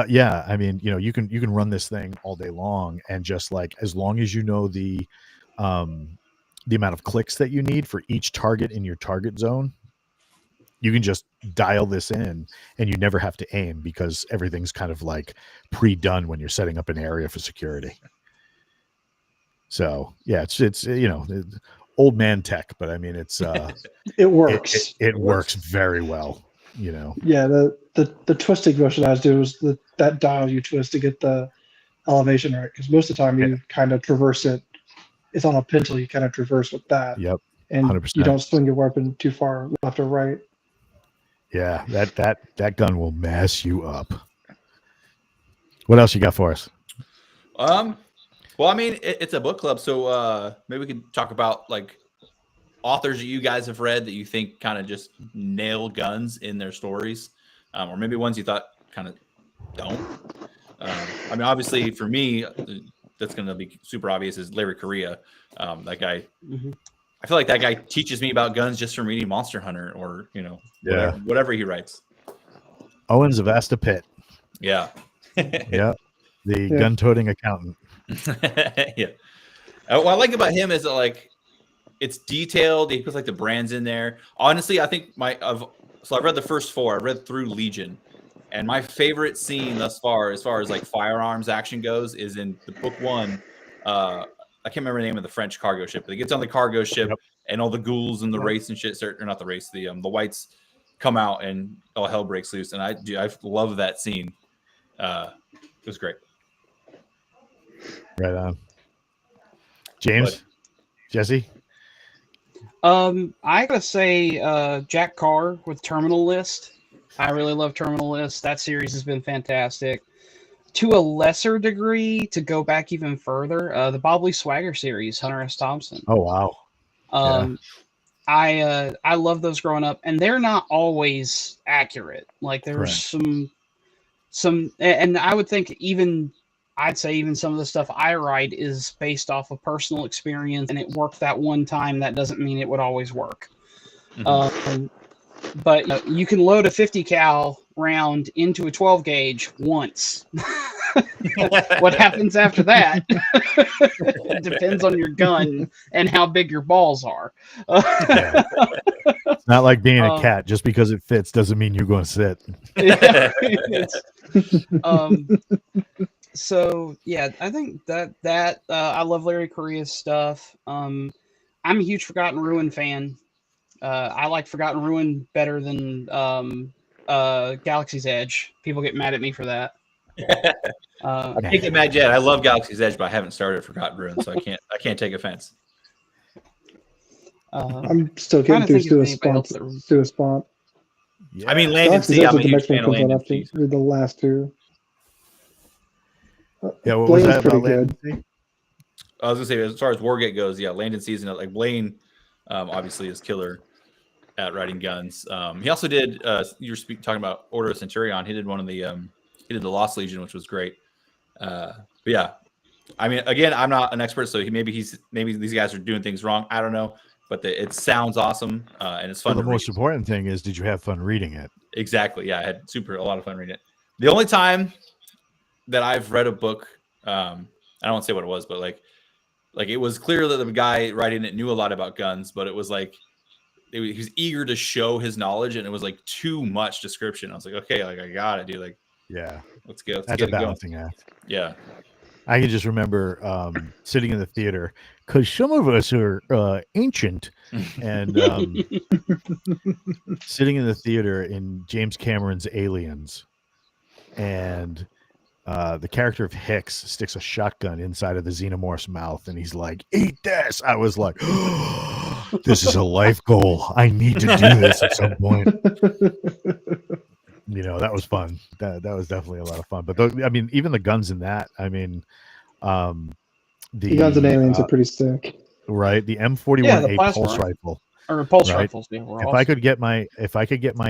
yeah, I mean, you can run this thing all day long, and just like as long as you know the amount of clicks that you need for each target in your target zone, You can just dial this in and you never have to aim because everything's kind of like pre-done when you're setting up an area for security. So yeah, it's old man tech, but I mean it's It works. It works very well, you know. Yeah, the twisting motion I was doing was that dial you twist to get the elevation right, because most of the time you kind of traverse it. It's on a pencil, you kind of traverse with that. Yep. And 100%. you don't swing your weapon too far left or right. Yeah, that gun will mess you up. What else you got for us? Well, I mean, it's a book club, so maybe we could talk about like authors that you guys have read that you think kind of just nail guns in their stories, or maybe ones you thought kind of don't. I mean, obviously for me, that's going to be super obvious is Larry Correia. That guy, I feel like that guy teaches me about guns just from reading Monster Hunter or, whatever he writes. Owens of Asta Pitt. Yeah. Yeah. The gun-toting accountant. Yeah. What I like about him is that like it's detailed. He puts like the brands in there. Honestly, I think I've read the first 4. I read through Legion, and my favorite scene thus far, as far as like firearms action goes, is in the book 1. I can't remember the name of the French cargo ship, but it gets on the cargo ship and all the ghouls and the race and shit start, or not the race, the whites come out and all hell breaks loose. And I love that scene. It was great. Right on. James, Jesse. I gotta say, Jack Carr with Terminal List. I really love Terminal List. That series has been fantastic. To a lesser degree, to go back even further, the Bob Lee Swagger series, Hunter S. Thompson. Oh wow. I love those growing up, and they're not always accurate. Like there's some, and I would think I'd say even some of the stuff I write is based off of personal experience, and it worked that one time. That doesn't mean it would always work. But you can load a 50 cal round into a 12 gauge once. What happens after that it depends on your gun and how big your balls are. It's not like being a cat. Just because it fits doesn't mean you're going to sit. So yeah, I think that I love Larry Correia's stuff. I'm a huge Forgotten Ruin fan. I like Forgotten Ruin better than Galaxy's Edge. People get mad at me for that. I can't get mad yet. I love Galaxy's Edge, but I haven't started Forgotten Ruin, so I can't take offense. I'm still getting through Stu Espont. I mean, Land and Sea. I'm a huge fan of Land and Sea. Read the last 2. Yeah, what was that about Land and Sea? I was gonna say, as far as Wargate goes, yeah, Land and Sea, like Blaine, obviously is killer at writing guns. He also did. You were talking about Order of Centurion. He did one of the. He did the Lost Legion, which was great. But yeah, I mean, again, I'm not an expert, so maybe these guys are doing things wrong. I don't know, but it sounds awesome and it's fun. The most important thing is, did you have fun reading it? Exactly. Yeah, I had a lot of fun reading it. The only time that I've read a book, I don't want to say what it was, but like it was clear that the guy writing it knew a lot about guns, but it was like he was eager to show his knowledge, and it was like too much description. I was like, okay, like I got it, dude. Like, yeah, let's go. That's a balancing act. Yeah. I can just remember sitting in the theater because some of us are ancient, and sitting in the theater in James Cameron's Aliens, and the character of Hicks sticks a shotgun inside of the xenomorph's mouth, and he's like, "Eat this!" I was like, oh, "This is a life goal. I need to do this at some point." You know, that was fun. That was definitely a lot of fun. But I mean, even the guns in that, I mean, the guns in Aliens are pretty sick. Right, the M41A pulse rifle. Or pulse rifles. Yeah, if I could get my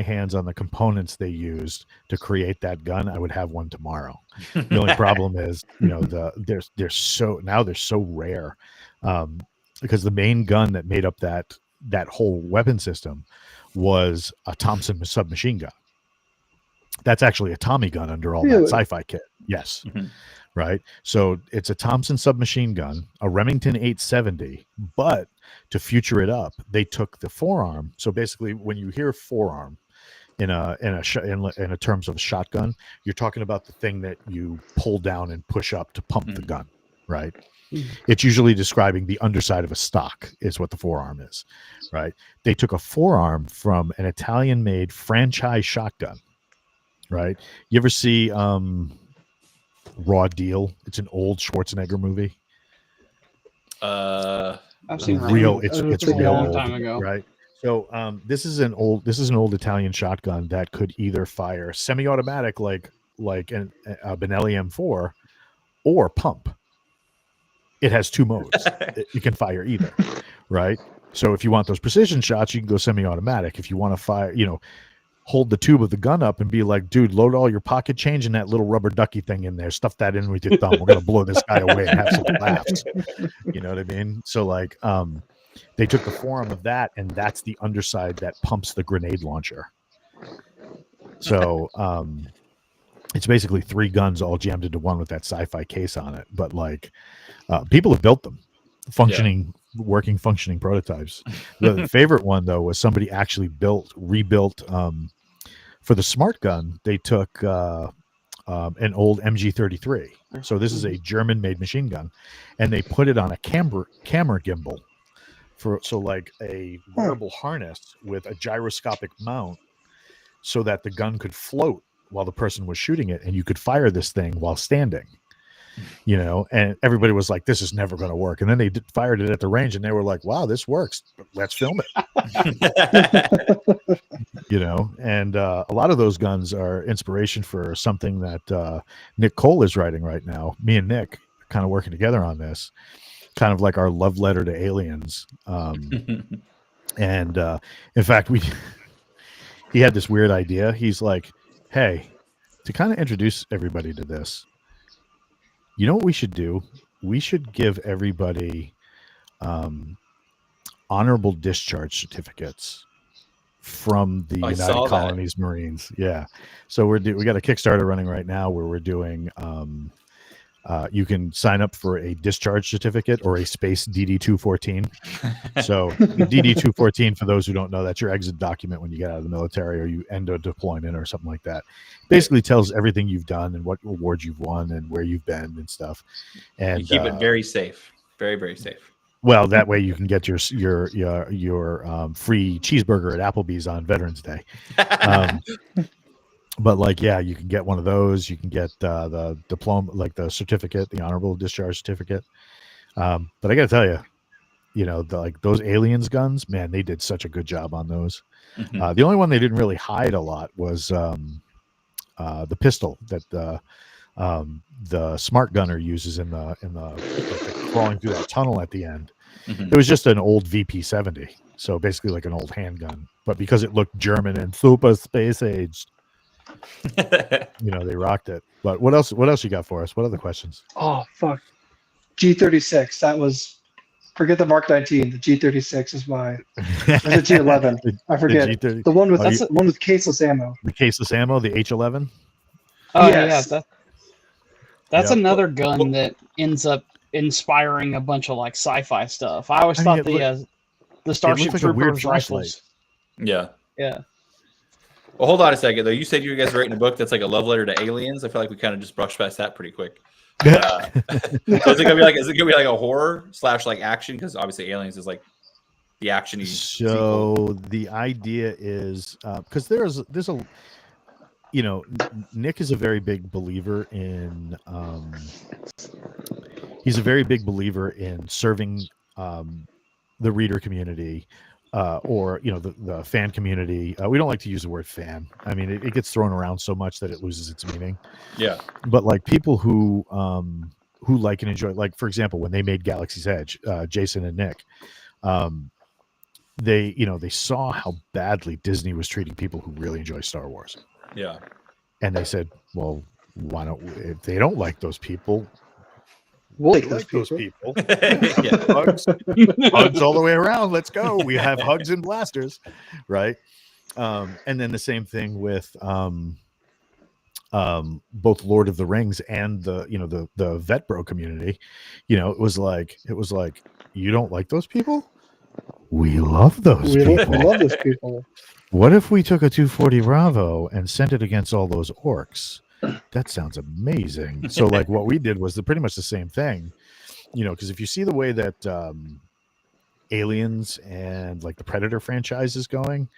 hands on the components they used to create that gun, I would have one tomorrow. The only problem is, you know, they're so rare, because the main gun that made up that whole weapon system was a Thompson submachine gun. That's actually a Tommy gun under all that sci-fi kit. Yes. Mm-hmm. right? So it's a Thompson submachine gun, a Remington 870, but to future it up, they took the forearm. So basically, when you hear forearm in a terms of a shotgun, you're talking about the thing that you pull down and push up to pump the gun, right? It's usually describing the underside of a stock is what the forearm is, right? They took a forearm from an Italian-made franchise shotgun, right? You ever see Raw Deal? It's an old Schwarzenegger movie. I've seen real. It's a real long old, time ago, right? So this is an old Italian shotgun that could either fire semi-automatic like a Benelli M4 or pump. It has two modes. You can fire either, right? So if you want those precision shots, you can go semi-automatic. If you want to fire, hold the tube of the gun up and be like, dude, load all your pocket change in that little rubber ducky thing in there. Stuff that in with your thumb. We're going to blow this guy away and have some laughs. You know what I mean? So they took the forearm of that, and that's the underside that pumps the grenade launcher. So it's basically three guns all jammed into one with that sci-fi case on it. But people have built them, working functioning prototypes. The favorite one though was somebody actually rebuilt for the smart gun. They took an old MG33. So this is a German-made machine gun, and they put it on a camera gimbal like a wearable harness with a gyroscopic mount, so that the gun could float while the person was shooting it, and you could fire this thing while standing. And everybody was like, this is never going to work. And then they fired it at the range, and they were like, wow, this works. Let's film it. And a lot of those guns are inspiration for something that Nick Cole is writing right now. Me and Nick are kind of working together on this, kind of like our love letter to aliens. And in fact, he had this weird idea. He's like, hey, to kind of introduce everybody to this, you know what we should do? We should give everybody honorable discharge certificates from the United Colonies Marines. Yeah. So we got a Kickstarter running right now where we're doing you can sign up for a discharge certificate or a space DD-214. So DD-214, for those who don't know, that's your exit document when you get out of the military or you end a deployment or something like that. Basically tells everything you've done and what awards you've won and where you've been and stuff. And you keep it very safe, very, very safe. Well, that way you can get your free cheeseburger at Applebee's on Veterans Day. But you can get one of those. You can get the diploma, like the certificate, the honorable discharge certificate. But I got to tell you, those aliens guns, man, they did such a good job on those. Mm-hmm. The only one they didn't really hide a lot was the pistol that the smart gunner uses in the crawling through that tunnel at the end. Mm-hmm. It was just an old VP-70, so basically like an old handgun. But because it looked German and super space aged, they rocked it. But what else you got for us? What other questions? Oh fuck, G36. That was, forget the Mark 19. The G36 is my. It's a G11. I forget the one with the one with caseless ammo. The caseless ammo, the H11. Oh yes. That's another gun that ends up inspiring a bunch of sci-fi stuff. I always thought the Starship Troopers rifles. Yeah. Yeah. Well, hold on a second, though. You said you guys were writing a book that's like a love letter to aliens. I feel like we kind of just brushed past that pretty quick. So is it gonna be like a horror / action? Because obviously aliens is like the action. So the idea is because there's a Nick is a very big believer in he's a very big believer in serving the reader community. Or the fan community. We don't like to use the word fan. I mean, it gets thrown around so much that it loses its meaning. Yeah. But people who like and enjoy, for example, when they made Galaxy's Edge, Jason and Nick, they saw how badly Disney was treating people who really enjoy Star Wars. Yeah. And they said, well, why don't if they don't like those people? We'll take those people. Yeah, hugs all the way around. Let's go. We have hugs and blasters, right? And then the same thing with both Lord of the Rings and the vet bro community, it was like you don't like those people? We love those people. We love those people. What if we took a 240 Bravo and sent it against all those orcs? That sounds amazing. So like what we did was pretty much the same thing, because if you see the way that Aliens and like the Predator franchise is going,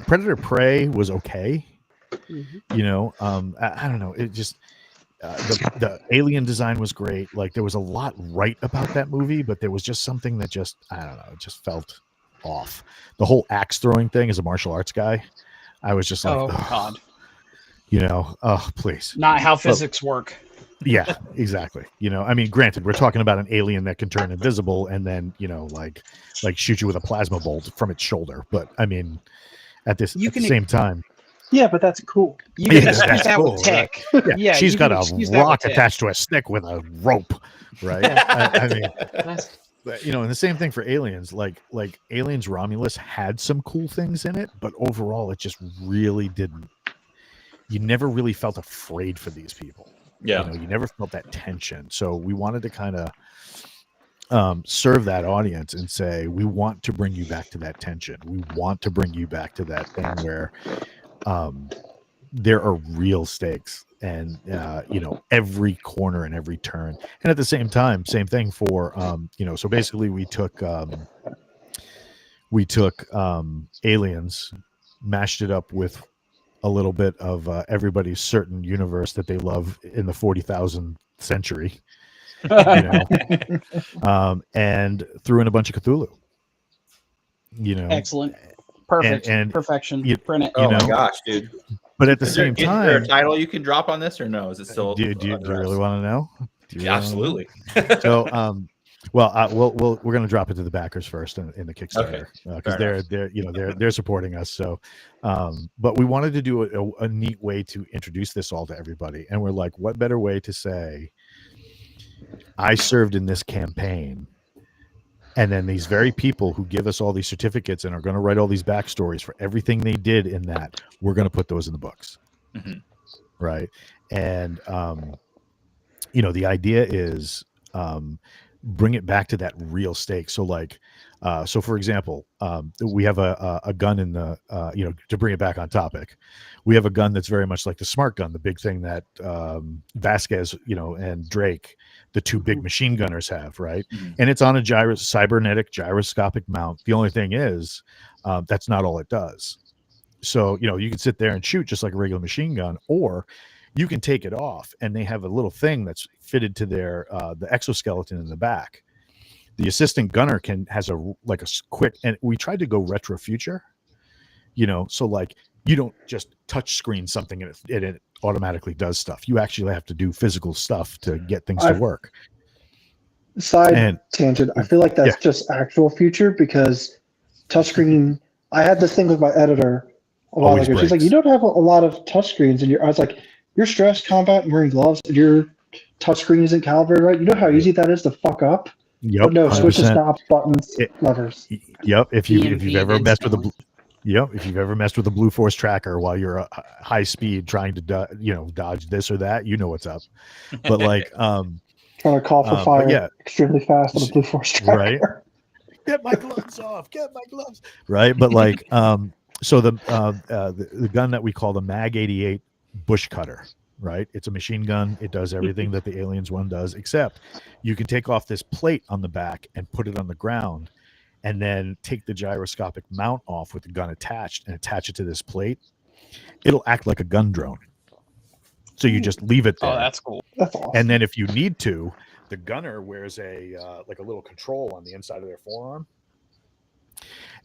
Predator Prey was okay. I don't know. It just the alien design was great. Like there was a lot right about that movie, but there was just something that just, I don't know, it just felt off. The whole axe throwing thing as a martial arts guy, I was just like, oh God, please. Not how physics work. Yeah, exactly. I mean, granted, we're talking about an alien that can turn invisible and then, like shoot you with a plasma bolt from its shoulder. But I mean, at the same time. Yeah, but that's cool. You can excuse that with tech. Right? Yeah, she's got a rock attached to a stick with a rope, right? I mean, and the same thing for Aliens. Like Aliens Romulus had some cool things in it, but overall, it just really didn't. You never really felt afraid for these people. Yeah, you never felt that tension. So we wanted to kind of serve that audience and say, we want to bring you back to that tension. We want to bring you back to that thing where there are real stakes and every corner and every turn. And at the same time, same thing for so basically we took Aliens, mashed it up with a little bit of everybody's certain universe that they love in the 40,000th century, and threw in a bunch of Cthulhu. Excellent. Perfect. And perfection. Print it. Oh my gosh, dude. But at the same time, is there a title you can drop on this or no? Is it still? Do you really want to know? Absolutely. So, we're going to drop it to the backers first in the Kickstarter because they're supporting us. So, but we wanted to do a neat way to introduce this all to everybody, and we're like, what better way to say, I served in this campaign. And then these very people who give us all these certificates and are going to write all these backstories for everything they did in that, we're going to put those in the books. Mm-hmm. Right. And, the idea is bring it back to that real stake. So like, so for example, we have a gun in the, to bring it back on topic, we have a gun that's very much like the smart gun, the big thing that Vasquez, and Drake, the two big machine gunners have, right? Mm-hmm. And it's on a cybernetic gyroscopic mount. The only thing is, that's not all it does. So, you can sit there and shoot just like a regular machine gun, or you can take it off and they have a little thing that's fitted to their, the exoskeleton in the back. The assistant gunner has a quick, and we tried to go retro future, so like you don't just touch screen something and it automatically does stuff. You actually have to do physical stuff to get things to work. Tangent. I feel like that's just actual future because touchscreen. I had this thing with my editor a while ago. She's like, you don't have a lot of touchscreens, and I was like, you're stressed combat and wearing gloves, and your touchscreen isn't calibrated right. You know how easy that is to fuck up. Yep. But no, switches, knobs, buttons, levers. Yep. If you've ever messed with if you've ever messed with a Blue Force tracker while you're high speed trying to dodge this or that, what's up. But like trying to call for fire extremely fast on a Blue Force tracker. Right. Get my gloves off. Get my gloves. Right. But like so the gun that we call the Mag 88 bush cutter, right? It's a machine gun. It does everything that the Aliens one does, except you can take off this plate on the back and put it on the ground, and then take the gyroscopic mount off with the gun attached and attach it to this plate. It'll act like a gun drone. So you just leave it there. Oh, that's cool. That's awesome. And then if you need to, the gunner wears a little control on the inside of their forearm.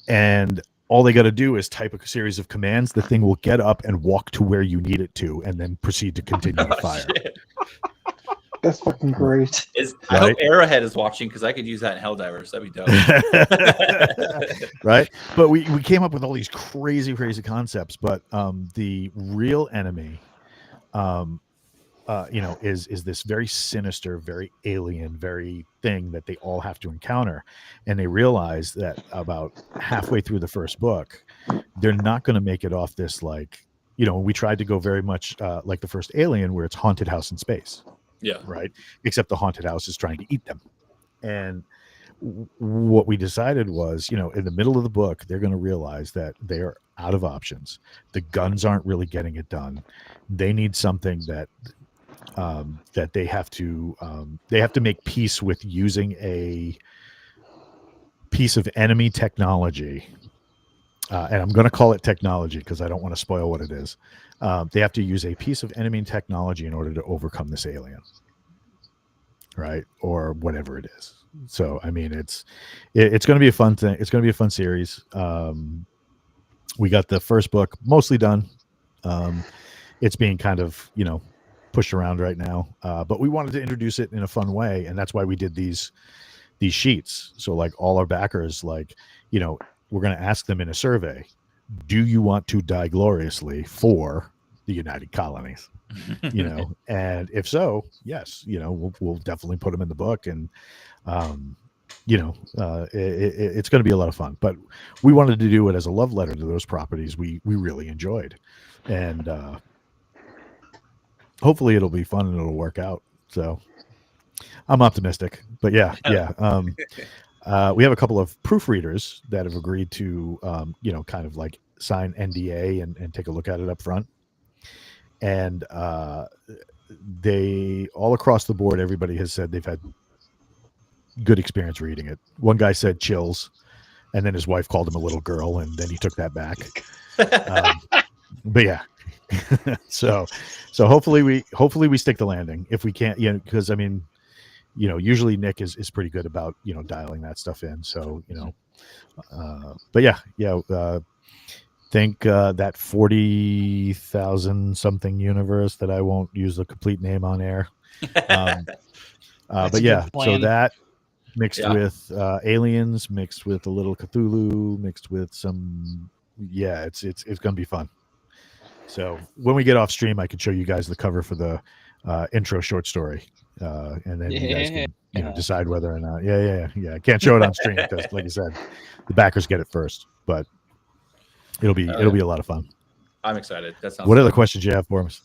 And all they got to do is type a series of commands. The thing will get up and walk to where you need it to, and then proceed to continue to fire. Shit. That's fucking great. I hope Arrowhead is watching because I could use that in Helldivers. That'd be dope. Right? But we came up with all these crazy concepts. But the real enemy, is this very sinister, very alien, very thing that they all have to encounter. And they realize that about halfway through the first book, they're not going to make it off this like we tried to go very much like the first Alien, where it's haunted house in space. Yeah. Right. Except the haunted house is trying to eat them. And what we decided was, in the middle of the book, they're going to realize that they're out of options. The guns aren't really getting it done. They need something that they have to make peace with using a piece of enemy technology. And I'm going to call it technology because I don't want to spoil what it is. They have to use a piece of enemy technology in order to overcome this alien. Right. Or whatever it is. So, I mean, it's going to be a fun thing. It's going to be a fun series. We got the first book mostly done. It's being kind of, pushed around right now. But we wanted to introduce it in a fun way. And that's why we did these sheets. So like all our backers, like, we're going to ask them in a survey, do you want to die gloriously for the United Colonies? And if so, yes, we'll definitely put them in the book. And, it's going to be a lot of fun, but we wanted to do it as a love letter to those properties we really enjoyed. And hopefully it'll be fun and it'll work out. So I'm optimistic, but yeah. We have a couple of proofreaders that have agreed to, kind of like sign NDA and take a look at it up front. And they all across the board, everybody has said they've had good experience reading it. One guy said chills, and then his wife called him a little girl, and then he took that back. But yeah, so hopefully we stick the landing. If we can't, because I mean, usually Nick is pretty good about dialing that stuff in. So but yeah. Think that 40,000 something universe that I won't use the complete name on air. But yeah, so that mixed with aliens, mixed with a little Cthulhu, mixed with some, it's going to be fun. So when we get off stream, I can show you guys the cover for the intro short story, and then you guys can decide whether or not. Yeah. I can't show it on stream because, like I said, the backers get it first, but. It'll be a lot of fun. I'm excited. That sounds. What other questions you have for us?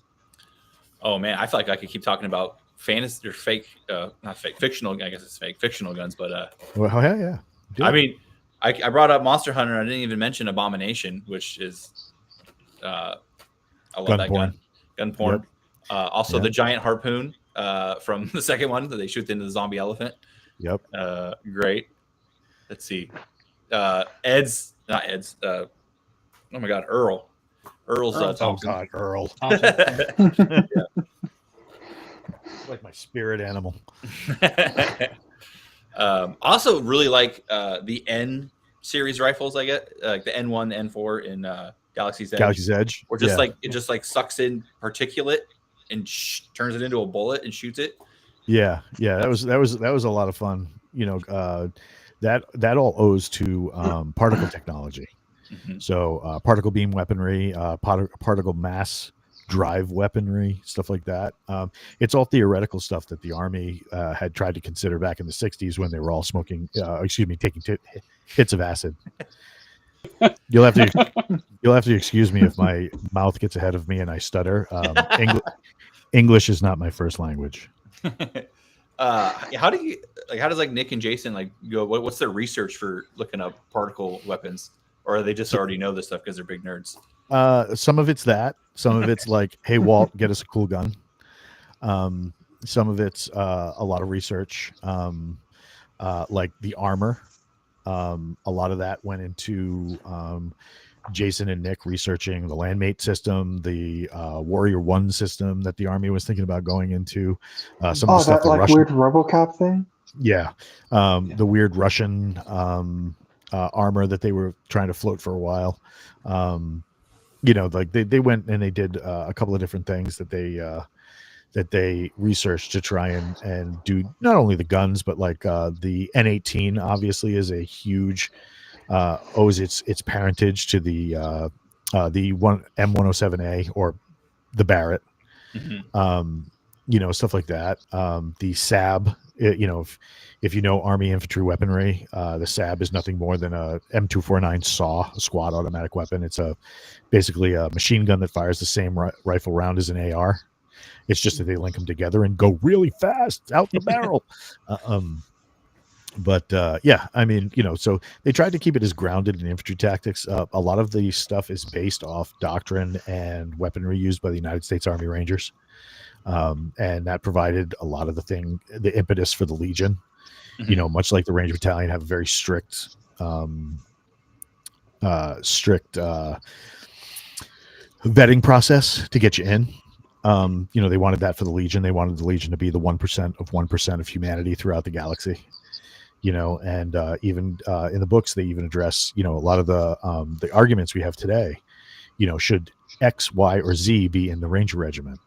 Oh man, I feel like I could keep talking about fantasy or fake, not fake, fictional. I guess it's fake fictional guns, but well, yeah. I mean, I brought up Monster Hunter. I didn't even mention Abomination, which is I love gun that porn. Gun porn. Yep. Also, the giant harpoon from the second one that they shoot into the zombie elephant. Yep. Great. Let's see. Ed's. Oh my God, Earl. Earl's Thompson. Oh God, Earl. Like my spirit animal. Also, really like the N series rifles I get, like the N1, N4 in Galaxy's Edge. Galaxy's Edge. Or just like it just like sucks in particulate and turns it into a bullet and shoots it. Yeah. That was a lot of fun. That all owes to particle technology. Mm-hmm. So particle beam weaponry, particle mass drive weaponry, stuff like that. It's all theoretical stuff that the Army had tried to consider back in the 60s when they were all taking hits of acid. You'll have to excuse me if my mouth gets ahead of me and I stutter. English is not my first language. How does like Nick and Jason like go? What's their research for looking up particle weapons? Or they just already know this stuff because they're big nerds? Some of it's that. Some of it's like, hey, Walt, get us a cool gun. Some of it's a lot of research, like the armor. A lot of that went into Jason and Nick researching the Landmate system, the Warrior One system that the Army was thinking about going into. Some of the stuff that like Russian, weird RoboCop thing? Yeah. The weird Russian armor that they were trying to float for a while. Like they went and they did a couple of different things that they researched to try and do not only the guns, but like the N18 obviously is a huge owes its parentage to the M107A or the Barrett. Mm-hmm. stuff like that. The SAB, if you know Army infantry weaponry, the SAB is nothing more than a M249 SAW, a squad automatic weapon. It's basically a machine gun that fires the same rifle round as an AR. It's just that they link them together and go really fast out the barrel. Yeah, I mean, so they tried to keep it as grounded in infantry tactics. A lot of the stuff is based off doctrine and weaponry used by the United States Army Rangers. And that provided a lot of the impetus for the Legion. Mm-hmm. Much like the Ranger Battalion have a very strict vetting process to get you in. They wanted that for the Legion. They wanted the Legion to be the 1% of 1% of humanity throughout the galaxy. And even in the books, they even address, a lot of the arguments we have today. Should X, Y, or Z be in the Ranger Regiment?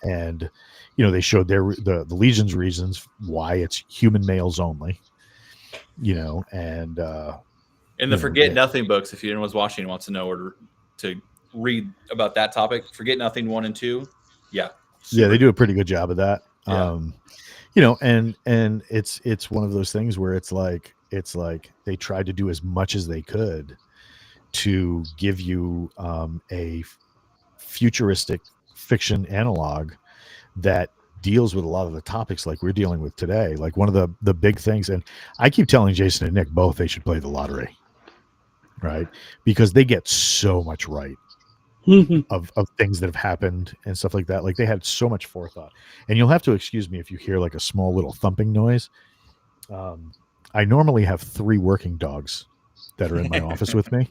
And they showed the Legion's reasons why it's human males only. And in the Forget Nothing books, if anyone was watching and wants to know or to read about that topic, Forget Nothing 1 and 2. Yeah, they do a pretty good job of that. Yeah. And it's one of those things where it's like they tried to do as much as they could to give you a futuristic fiction analog that deals with a lot of the topics like we're dealing with today. Like one of the big things, and I keep telling Jason and Nick both they should play the lottery, right? Because they get so much right. of things that have happened and stuff like that. Like they had so much forethought. And you'll have to excuse me if you hear like a small little thumping noise. I normally have 3 working dogs that are in my office with me.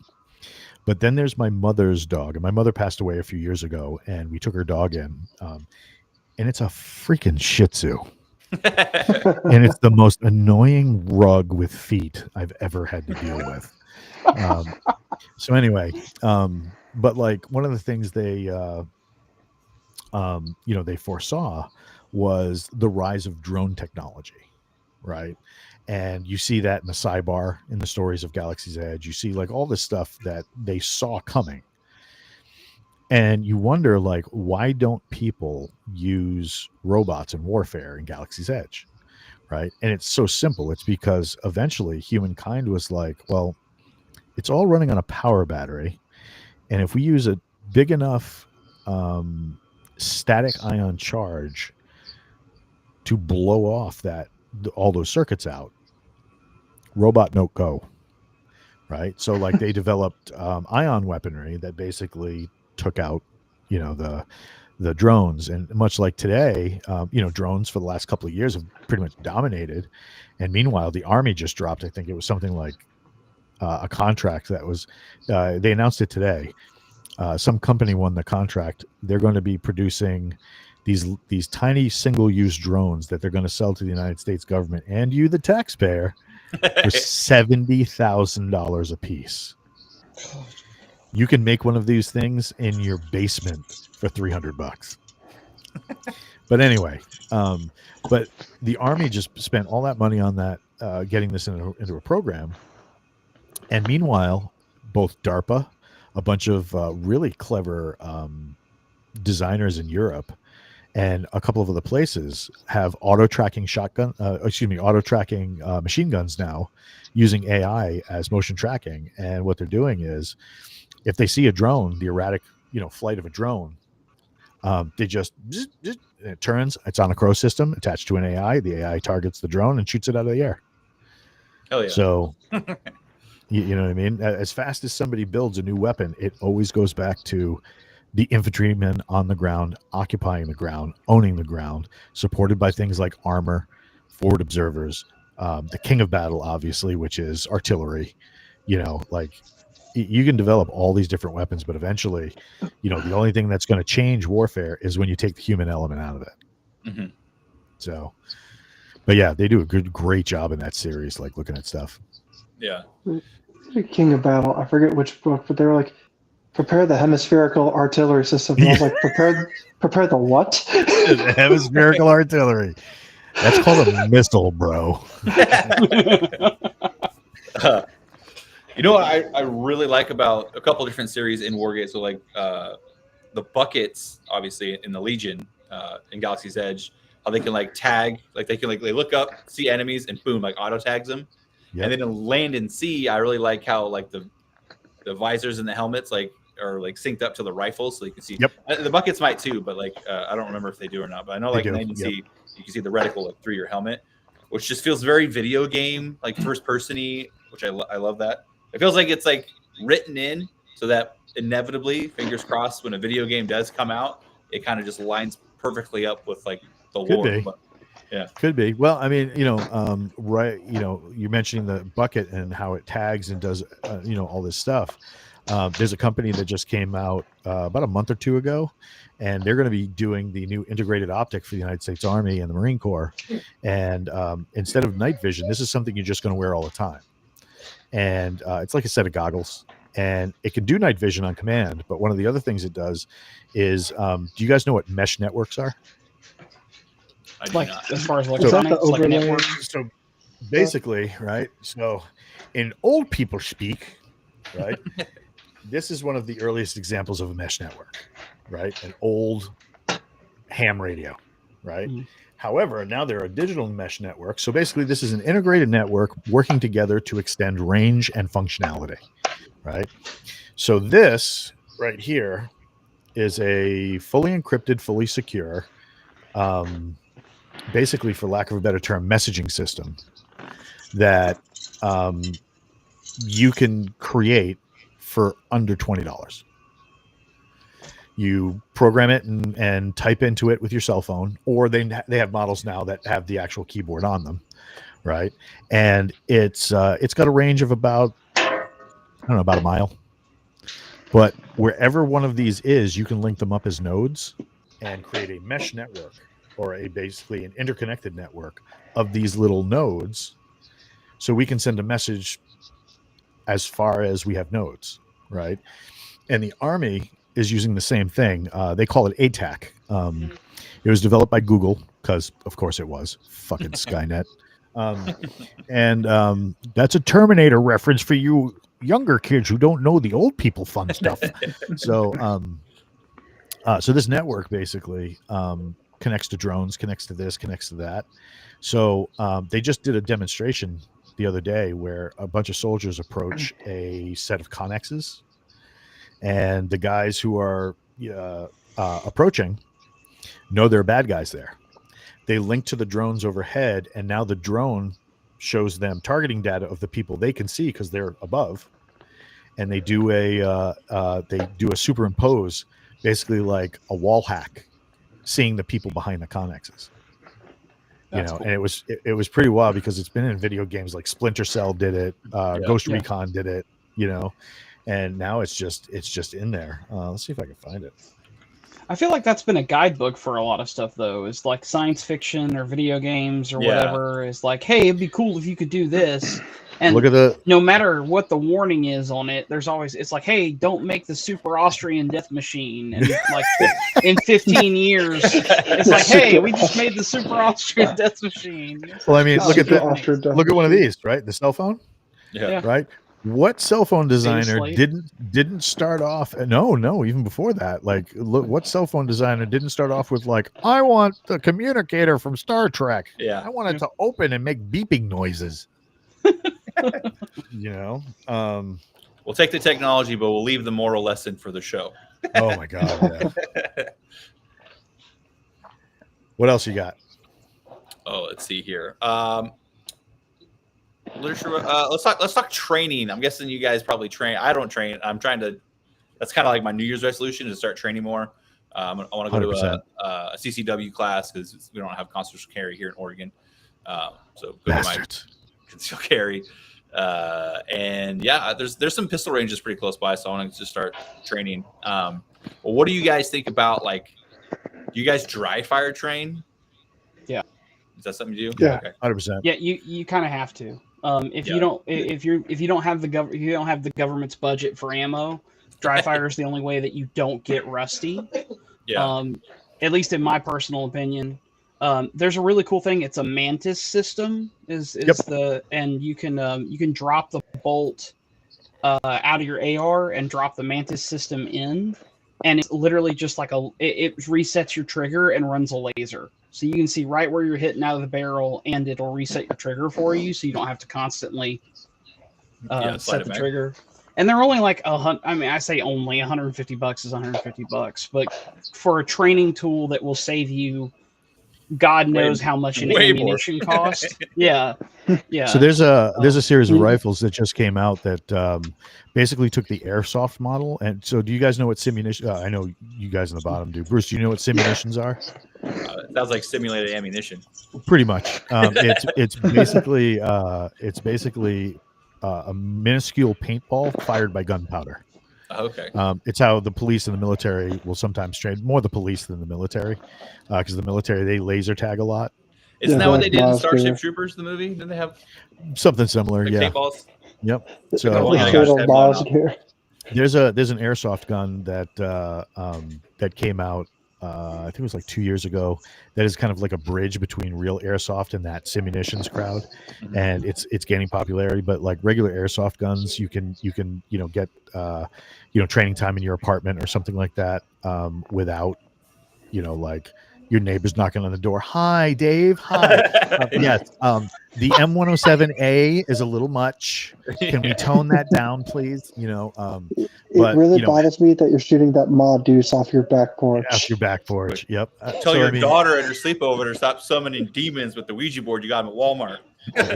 But then there's my mother's dog. And my mother passed away a few years ago and we took her dog in. And it's a freaking Shih Tzu. And it's the most annoying rug with feet I've ever had to deal with. So anyway, but like one of the things they foresaw was the rise of drone technology, right? And you see that in the sidebar in the stories of Galaxy's Edge. You see like all this stuff that they saw coming. And you wonder, like, why don't people use robots in warfare in Galaxy's Edge, right? And it's so simple. It's because eventually humankind was like, well, it's all running on a power battery. And if we use a big enough static ion charge to blow off all those circuits out, robot no go, right? So like they developed ion weaponry that basically took out, the drones. And much like today, drones for the last couple of years have pretty much dominated. And meanwhile, the Army just dropped, I think it was something like a contract that was, they announced it today. Some company won the contract. They're going to be producing these tiny single-use drones that they're going to sell to the United States government and you, the taxpayer, for $70,000 a piece. You can make one of these things in your basement for $300. But anyway, but the Army just spent all that money on that, getting this into a program. And meanwhile, both DARPA, a bunch of really clever designers in Europe, and a couple of other places have auto-tracking machine guns now using AI as motion tracking. And what they're doing is, if they see a drone, the erratic, flight of a drone, they just it turns. It's on a crow system attached to an AI. The AI targets the drone and shoots it out of the air. Hell yeah! So, you know what I mean? As fast as somebody builds a new weapon, it always goes back to the infantrymen on the ground, occupying the ground, owning the ground, supported by things like armor, forward observers, the king of battle, obviously, which is artillery. You can develop all these different weapons, but eventually, the only thing that's going to change warfare is when you take the human element out of it. Mm-hmm. So, but yeah, they do a great job in that series, like looking at stuff. Yeah. King of Battle, I forget which book, but they were like, prepare the hemispherical artillery system. And I was like, prepare the what? The hemispherical artillery. That's called a missile, bro. What I really like about a couple different series in Wargate, so like the buckets, obviously in the Legion, in Galaxy's Edge, how they can like tag, like they can like they look up, see enemies, and boom, like auto tags them. Yep. And then in Land and Sea, I really like how like the visors and the helmets like are like synced up to the rifles, so you can see. Yep. The buckets might too, but like I don't remember if they do or not. But I know like in Land and Sea, you can see the reticle like through your helmet, which just feels very video game, like first person-y, which I love that. It feels like it's like written in so that inevitably, fingers crossed, when a video game does come out, it kind of just lines perfectly up with like the lore. But, yeah, could be. Well, I mean, right. You're mentioning the bucket and how it tags and does, all this stuff. There's a company that just came out about a month or two ago, and they're going to be doing the new integrated optic for the United States Army and the Marine Corps. And instead of night vision, this is something you're just going to wear all the time. And it's like a set of goggles, and it can do night vision on command. But one of the other things it does is, do you guys know what mesh networks are? Like as far as electronics, like a network. So basically, right? So in old people speak, right? This is one of the earliest examples of a mesh network, right? An old ham radio, right? Mm-hmm. However, now there are digital mesh networks. So basically, this is an integrated network working together to extend range and functionality, right? So this right here is a fully encrypted, fully secure, basically, for lack of a better term, messaging system that you can create for under $20. You program it and type into it with your cell phone, or they have models now that have the actual keyboard on them, right? And it's got a range of about a mile. But wherever one of these is, you can link them up as nodes and create a mesh network, or basically an interconnected network of these little nodes, so we can send a message as far as we have nodes, right? And the Army is using the same thing. They call it ATAC. It was developed by Google, because of course it was. Fucking Skynet. And that's a Terminator reference for you younger kids who don't know the old people fun stuff. So this network basically connects to drones, connects to this, connects to that. So they just did a demonstration the other day where a bunch of soldiers approach a set of connexes, and the guys who are approaching know there are bad guys there. They link to the drones overhead, and now the drone shows them targeting data of the people they can see because they're above, and they do a superimpose, basically like a wall hack, seeing the people behind the connexes. Cool. And it was pretty wild because it's been in video games like Splinter Cell did it, Ghost Recon did it, and now it's just in there. Let's see if I can find it. I feel like that's been a guidebook for a lot of stuff, though. It's like science fiction or video games or whatever. It's like, hey, it'd be cool if you could do this. And look at no matter what the warning is on it, there's always, it's like, hey, don't make the Super Austrian Death Machine. And like in 15 years, it's like, hey, we just made the Super Austrian Death Machine. Well, I mean, look at one of these, right? The cell phone, right? What cell phone designer didn't start off? No, even before that. Like, look, what cell phone designer didn't start off with like, I want the communicator from Star Trek. Yeah, I want it to open and make beeping noises. We'll take the technology, but we'll leave the moral lesson for the show. Oh my god! Yeah. What else you got? Oh, let's see here. Literature. Let's talk training. I'm guessing you guys probably train. I don't train. I'm trying to. That's kind of like my New Year's resolution, is to start training more. I want to go 100%. To a CCW class because we don't have concealed carry here in Oregon. So go to my concealed carry. And yeah, there's some pistol ranges pretty close by, so I want to just start training. Well, what do you guys think about, like, do you guys dry fire train? Yeah. Is that something you do? Yeah, okay. 100%. Yeah, you kind of have to. If you don't have the government's budget for ammo, dry fire is the only way that you don't get rusty. Yeah. At least in my personal opinion. There's a really cool thing. It's a Mantis system. And you can drop the bolt out of your AR and drop the Mantis system in, and it's literally just like it resets your trigger and runs a laser. So you can see right where you're hitting out of the barrel, and it'll reset your trigger for you, so you don't have to constantly set the trigger. And they're only like I mean, I say only $150 is $150, but for a training tool that will save you, God knows how much an ammunition costs. Yeah. So there's a series of rifles that just came out that basically took the airsoft model. And so, do you guys know what simunition? I know you guys in the bottom do. Bruce, do you know what simunitions are? It sounds like simulated ammunition. Pretty much. It's basically a minuscule paintball fired by gunpowder. Okay. It's how the police and the military will sometimes train, more the police than the military, because the military, they laser tag a lot. Isn't that what they did in Starship Troopers, the movie? Didn't they have something similar? like yeah. paintballs? Yep. So there's an airsoft gun that came out. I think it was like 2 years ago. That is kind of like a bridge between real airsoft and that simunitions crowd, and it's gaining popularity. But like regular airsoft guns, you can get training time in your apartment or something like that without like your neighbors knocking on the door. Hi, Dave. Hi. Yes. The M107A is a little much. Can we tone that down, please? It really bothers me that you're shooting that Ma Deuce off your back porch. Off your back porch. Yep. Tell your daughter at her sleepover to stop summoning demons with the Ouija board you got at Walmart.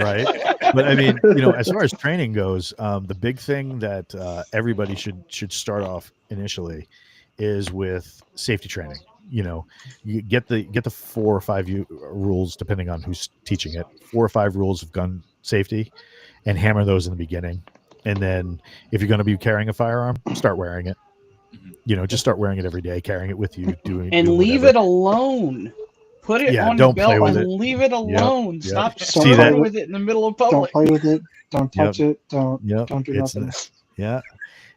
Right. But I mean, as far as training goes, the big thing that everybody should start off initially is with safety training. You get the 4 or 5 rules, depending on who's teaching it, 4 or 5 rules of gun safety, and hammer those in the beginning. And then if you're going to be carrying a firearm, start wearing it. Just start wearing it every day, carrying it with you, doing leave it alone. Put it on your belt and leave it alone. Yep. Stop playing with it in the middle of public. Don't play with it. Don't touch it. Don't do nothing. Yeah.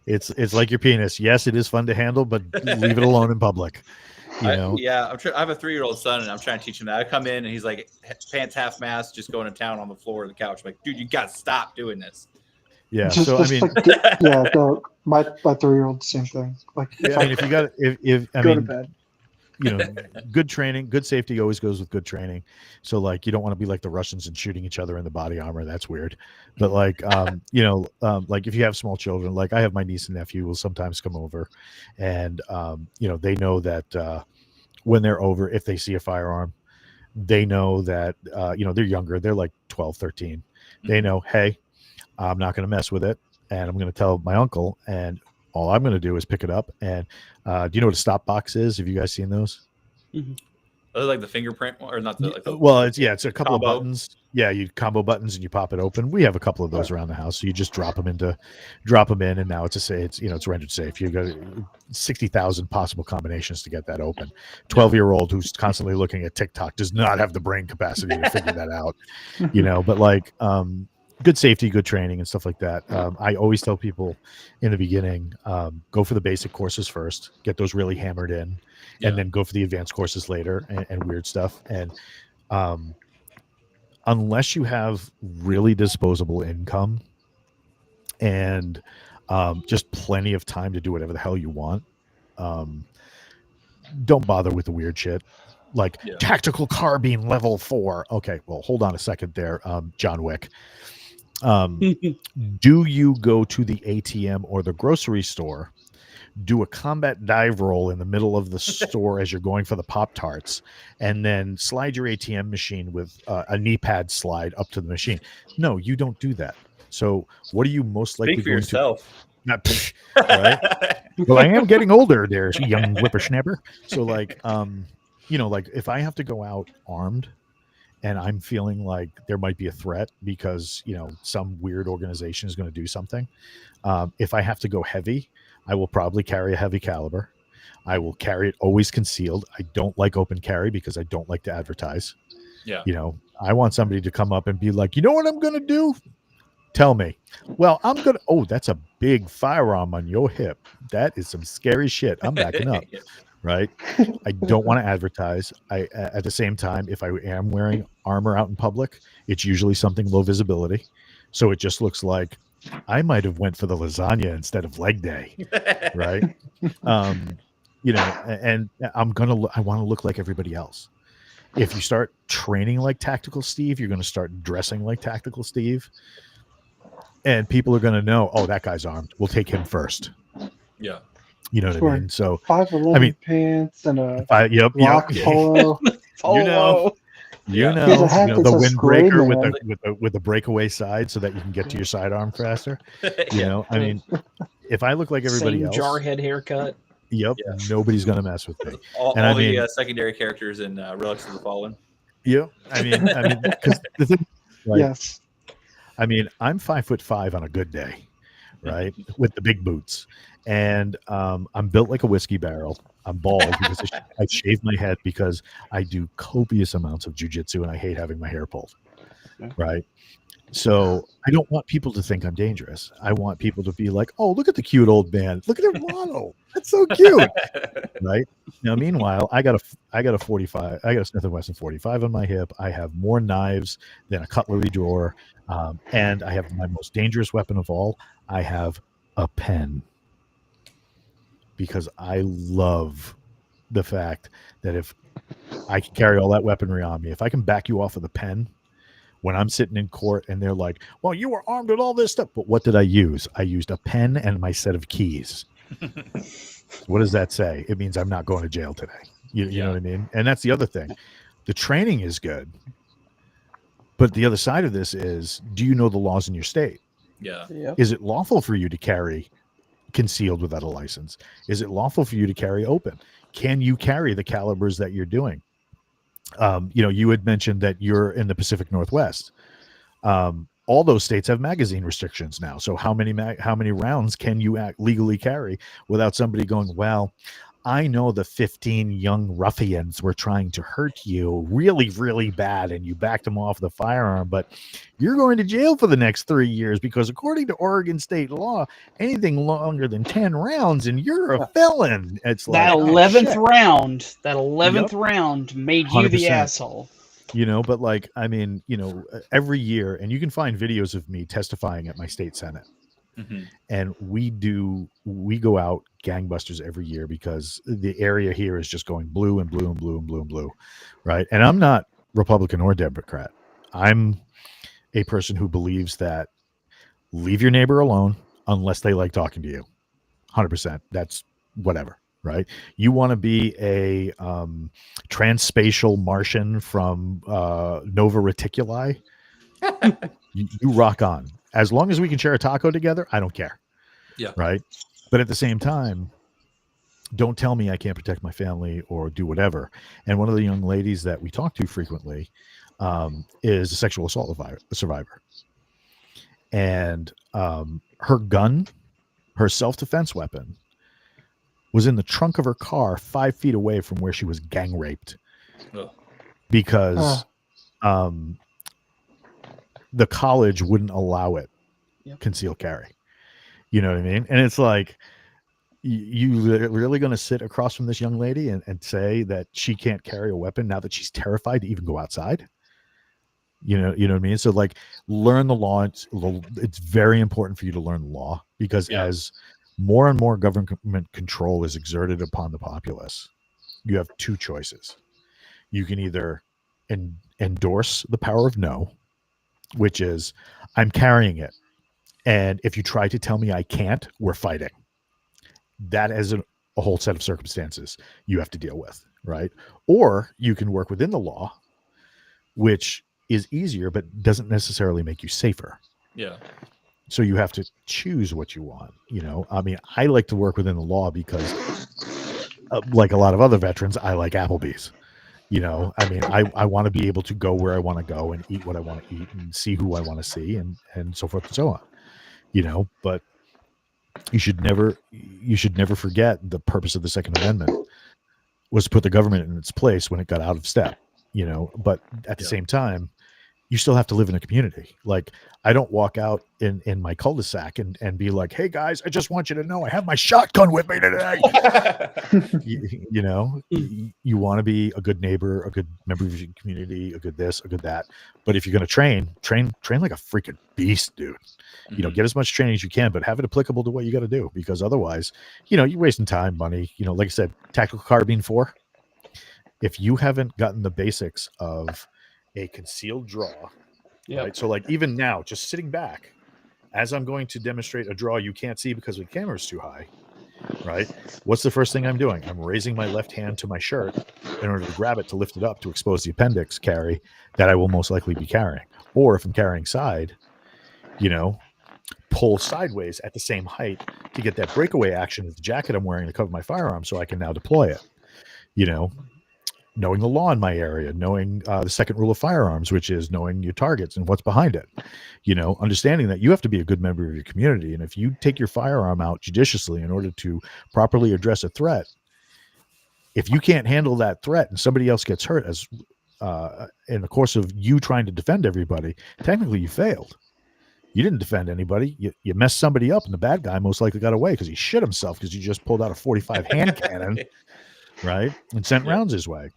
It's like your penis. Yes, it is fun to handle, but leave it alone in public. I have a 3-year-old son, and I'm trying to teach him that. I come in, and he's like pants half mast, just going to town on the floor of the couch. I'm like, dude, you got to stop doing this. Yeah. My 3-year-old, same thing. Like, if you got go to bed. Good training, good safety always goes with good training. So like, you don't want to be like the Russians and shooting each other in the body armor. That's weird. But like, like if you have small children, like I have my niece and nephew will sometimes come over, and they know that when they're over, if they see a firearm, they know that they're younger. They're like 12, 13. They know, hey, I'm not going to mess with it, and I'm going to tell my uncle, and all I'm going to do is pick it up. And do you know what a stop box is? Have you guys seen those? Mm-hmm. Are they like the fingerprint or not? It's a couple of buttons. Yeah, you combo buttons and you pop it open. We have a couple of those around the house, so you just drop them in, and now it's rendered safe. You got 60,000 possible combinations to get that open. 12-year-old who's constantly looking at TikTok does not have the brain capacity to figure that out. But like. Good safety, good training, and stuff like that. I always tell people in the beginning, go for the basic courses first, get those really hammered in, and then go for the advanced courses later and weird stuff. And unless you have really disposable income and just plenty of time to do whatever the hell you want, don't bother with the weird shit. Like tactical carbine level 4. Okay, well, hold on a second there, John Wick. Do you go to the ATM or the grocery store, do a combat dive roll in the middle of the store as you're going for the Pop-Tarts, and then slide your ATM machine with a knee pad slide up to the machine? No, you don't do that. So what are you most likely Speak for going yourself. to? Right? Well, I am getting older there, young whippersnapper. So like, like if I have to go out armed, and I'm feeling like there might be a threat because, some weird organization is going to do something. If I have to go heavy, I will probably carry a heavy caliber. I will carry it always concealed. I don't like open carry because I don't like to advertise. Yeah. I want somebody to come up and be like, you know what I'm going to do? Tell me. Well, that's a big firearm on your hip. That is some scary shit. I'm backing up. Right. I don't want to advertise. At the same time, if I am wearing armor out in public, it's usually something low visibility. So it just looks like I might have went for the lasagna instead of leg day. Right. and I want to look like everybody else. If you start training like Tactical Steve, you're going to start dressing like Tactical Steve, and people are going to know, oh, that guy's armed. We'll take him first. Yeah. You know what I mean? So 511 pants and a rock polo. You know, the windbreaker with the breakaway side, so that you can get to your sidearm faster. You know, I mean, if I look like everybody else, jarhead haircut. Yep, nobody's gonna mess with me. All the secondary characters in Relics of the Fallen. Yeah, I mean, because the thing, yes, I mean, I'm 5'5" on a good day, right, with the big boots, and I'm built like a whiskey barrel. I'm bald because I shave my head because I do copious amounts of jujitsu and I hate having my hair pulled, right? So I don't want people to think I'm dangerous. I want people to be like, oh, look at the cute old man. Look at him model. That's so cute. Right? Now, meanwhile, I got a 45. I got a Smith & Wesson 45 on my hip. I have more knives than a cutlery drawer. And I have my most dangerous weapon of all. I have a pen. Because I love the fact that if I can carry all that weaponry on me, if I can back you off with a pen, when I'm sitting in court and they're like, well, you were armed with all this stuff. But what did I use? I used a pen and my set of keys. What does that say? It means I'm not going to jail today. You know what I mean? And that's the other thing. The training is good. But the other side of this is, do you know the laws in your state? Yeah. Is it lawful for you to carry concealed without a license? Is it lawful for you to carry open? Can you carry the calibers that you're doing? You had mentioned that you're in the Pacific Northwest. All those states have magazine restrictions now. So how many rounds can you legally carry without somebody going, well, I know the 15 young ruffians were trying to hurt you really, really bad, and you backed them off the firearm, but you're going to jail for the next 3 years because according to Oregon state law, anything longer than 10 rounds and you're a felon. It's like that 11th round. That 11th round made you 100%. The asshole. But like, I mean, every year, and you can find videos of me testifying at my state senate. Mm-hmm. And we go out gangbusters every year because the area here is just going blue and blue and blue and blue and blue, right? And I'm not Republican or Democrat. I'm a person who believes that leave your neighbor alone unless they like talking to you. 100%. That's whatever, right? You want to be a transspatial Martian from Nova Reticuli? you rock on. As long as we can share a taco together, I don't care. Yeah. Right. But at the same time, don't tell me I can't protect my family or do whatever. And one of the young ladies that we talk to frequently is a sexual assault survivor. And her gun, her self-defense weapon, was in the trunk of her car 5 feet away from where she was gang raped. Because the college wouldn't allow it concealed carry. You know what I mean? And it's like, you really going to sit across from this young lady and say that she can't carry a weapon now that she's terrified to even go outside? You know what I mean? So like, learn the law. It's very important for you to learn the law because as more and more government control is exerted upon the populace, you have two choices. You can either endorse the power of no, which is, I'm carrying it. And if you try to tell me I can't, we're fighting. That is a whole set of circumstances you have to deal with, right? Or you can work within the law, which is easier, but doesn't necessarily make you safer. Yeah. So you have to choose what you want. I mean, I like to work within the law because like a lot of other veterans, I like Applebee's. I mean, I want to be able to go where I want to go and eat what I want to eat and see who I want to see and so forth and so on, but you should never forget the purpose of the Second Amendment was to put the government in its place when it got out of step, but at the same time, you still have to live in a community. Like, I don't walk out in my cul-de-sac and be like, hey guys, I just want you to know I have my shotgun with me today. you know, you want to be a good neighbor, a good member of your community, a good this, a good that. But if you're going to train like a freaking beast, dude. You know, get as much training as you can, but have it applicable to what you got to do, because otherwise, you know, you're wasting time, money. You know, like I said, tactical carbine 4. If you haven't gotten the basics of a concealed draw, right? So like even now, just sitting back, as I'm going to demonstrate a draw you can't see because the camera's too high, right? What's the first thing I'm doing? I'm raising my left hand to my shirt in order to grab it, to lift it up, to expose the appendix carry that I will most likely be carrying. Or if I'm carrying side, you know, pull sideways at the same height to get that breakaway action of the jacket I'm wearing to cover my firearm, so I can now deploy it. You know, knowing the law in my area, knowing the second rule of firearms, which is knowing your targets and what's behind it. You know, understanding that you have to be a good member of your community. And if you take your firearm out judiciously in order to properly address a threat, if you can't handle that threat and somebody else gets hurt as in the course of you trying to defend everybody, technically you failed. You didn't defend anybody. You messed somebody up, and the bad guy most likely got away because he shit himself because you just pulled out a 45 hand cannon, right, and sent rounds his way.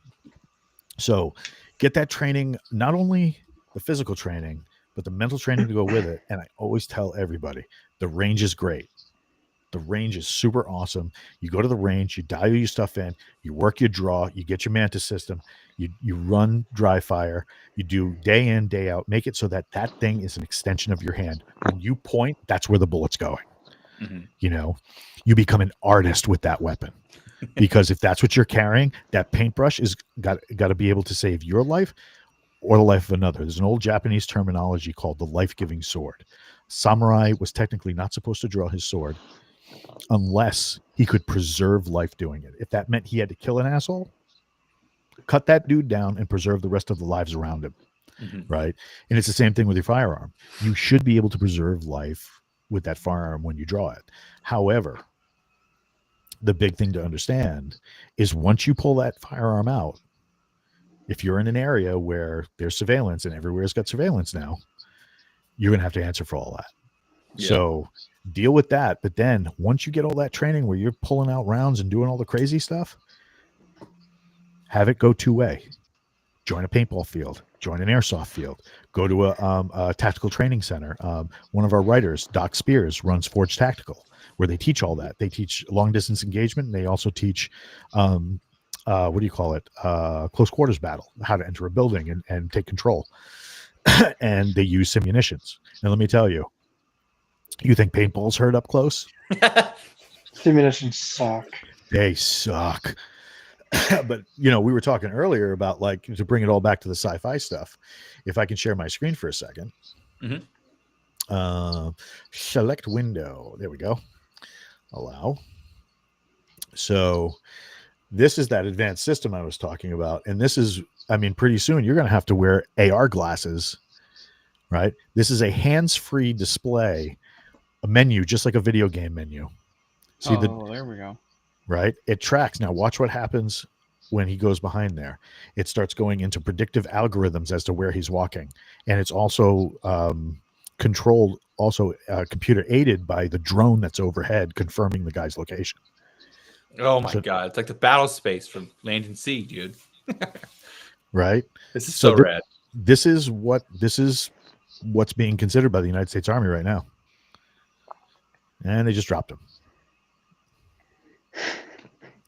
So get that training, not only the physical training, but the mental training to go with it. And I always tell everybody, the range is great. The range is super awesome. You go to the range, you dial your stuff in, you work your draw, you get your Mantis system, you run dry fire, you do day in, day out, make it so that that thing is an extension of your hand. When you point, that's where the bullet's going. You know, you become an artist with that weapon. Because if that's what you're carrying, that paintbrush is got to be able to save your life or the life of another. There's an old Japanese terminology called the life-giving sword. Samurai was technically not supposed to draw his sword unless he could preserve life doing it. If that meant he had to kill an asshole, cut that dude down and preserve the rest of the lives around him. Right? And it's the same thing with your firearm. You should be able to preserve life with that firearm when you draw it. However, the big thing to understand is once you pull that firearm out, if you're in an area where there's surveillance, and everywhere's got surveillance now, you're going to have to answer for all that. Yeah. So deal with that. But then once you get all that training where you're pulling out rounds and doing all the crazy stuff, have it go two-way. Join a paintball field, join an airsoft field, go to a tactical training center. One of our writers, Doc Spears, runs Forge Tactical, where they teach all that. They teach long distance engagement, and they also teach what do you call it? Close quarters battle, how to enter a building and take control. And they use simunitions. And let me tell you, you think paintballs hurt up close? Simunitions suck. They suck. But, you know, we were talking earlier about, like, to bring it all back to the sci-fi stuff. If I can share my screen for a second. Select window. There we go. Allow. So this is that advanced system I was talking about. And this is, I mean, pretty soon you're going to have to wear AR glasses, right? This is a hands-free display, a menu, just like a video game menu. See there we go. Right? It tracks. Now watch what happens when he goes behind there. It starts going into predictive algorithms as to where he's walking. And it's also controlled, also computer aided by the drone that's overhead confirming the guy's location. Oh my God. It's like the battle space from Land and Sea, dude. Right? This is so rad. This is what's being considered by the United States Army right now. And they just dropped him.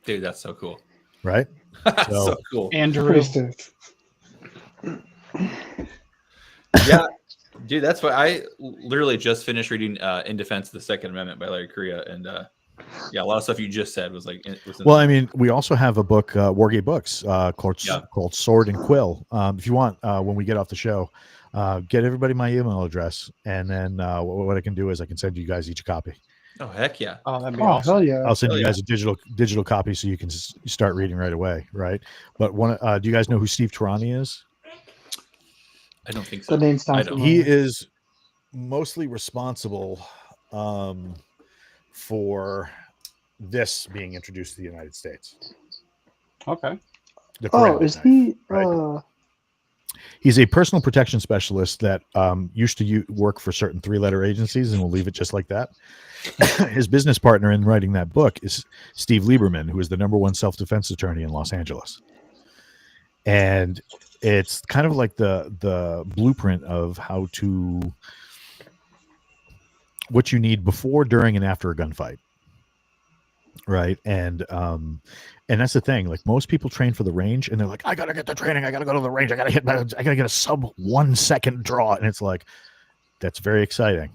Dude, that's so cool. Right? So cool. Andrew. Yeah. Dude, that's what I literally just finished reading In Defense of the Second Amendment by Larry Correia. And yeah, a lot of stuff you just said was like. Well, I mean, we also have a book, Wargate Books, called Sword and Quill. If you want, when we get off the show, get everybody my email address. And then what I can do is I can send you guys each a copy. Oh, heck yeah. Oh, that'd be awesome. Hell yeah. I'll send you guys a digital copy so you can start reading right away, right? But do you guys know who Steve Tarani is? I don't think so. The name sounds familiar. He is mostly responsible for this being introduced to the United States. Okay. The Oh, Korean is knife, he? right? He's a personal protection specialist that used to work for certain 3-letter agencies, and we'll leave it just like that. His business partner in writing that book is Steve Lieberman, who is the #1 self-defense attorney in Los Angeles. And it's kind of like the blueprint of what you need before, during, and after a gunfight. Right. And that's the thing. Like, most people train for the range and they're like, I gotta get the training, I gotta go to the range, I gotta get a sub 1 second draw. And it's like, that's very exciting.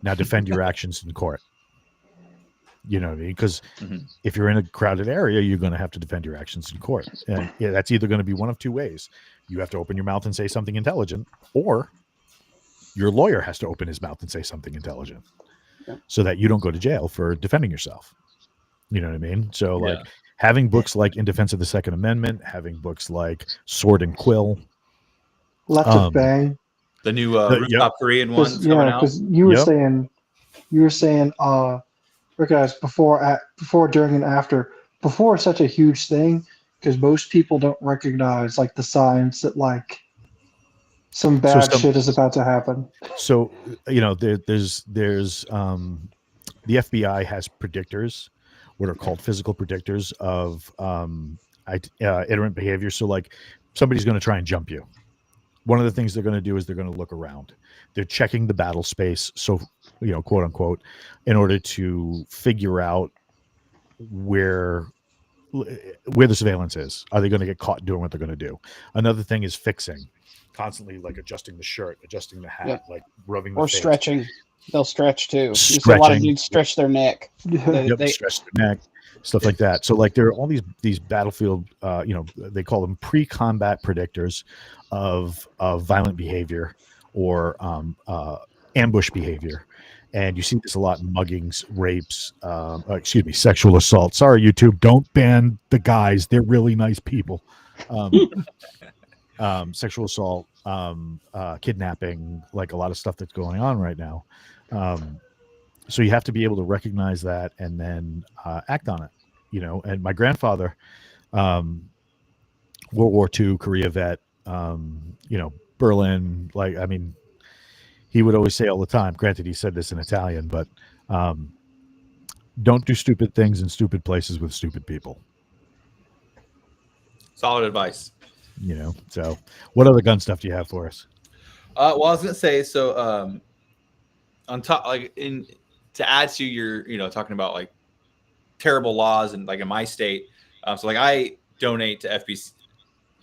Now defend your actions in court. You know what I mean? Because if you're in a crowded area, you're going to have to defend your actions in court. And yeah, that's either going to be one of two ways. You have to open your mouth and say something intelligent, or your lawyer has to open his mouth and say something intelligent, so that you don't go to jail for defending yourself. You know what I mean? So like having books like In Defense of the Second Amendment, having books like Sword and Quill. Lots of Bang. The new Rooftop Korean one. Yeah, because you were saying recognize before, during, and after. Before is such a huge thing because most people don't recognize like the signs that like some bad shit is about to happen. So there's the FBI has predictors, what are called physical predictors of iterant behavior. So like somebody's going to try and jump you. One of the things they're going to do is they're going to look around. They're checking the battle space, so quote unquote, in order to figure out where the surveillance is. Are they going to get caught doing what they're going to do? Another thing is fixing, constantly like adjusting the shirt, adjusting the hat, like rubbing the face. Stretching. They'll stretch too. You see a lot of dudes stretch their neck. They stretch their neck, stuff like that. So like there are all these battlefield, they call them pre-combat predictors of violent behavior or ambush behavior. And you see this a lot in muggings, rapes, sexual assault. Sorry, YouTube, don't ban the guys. They're really nice people. Sexual assault, kidnapping, like a lot of stuff that's going on right now. So you have to be able to recognize that and then act on it, And my grandfather, World War II, Korea vet, Berlin, he would always say all the time, granted he said this in Italian, but don't do stupid things in stupid places with stupid people. Solid advice. So what other gun stuff do you have for us? Well, I was going to say, so on top, to add to your, talking about like terrible laws and like in my state. So like I donate to FBC.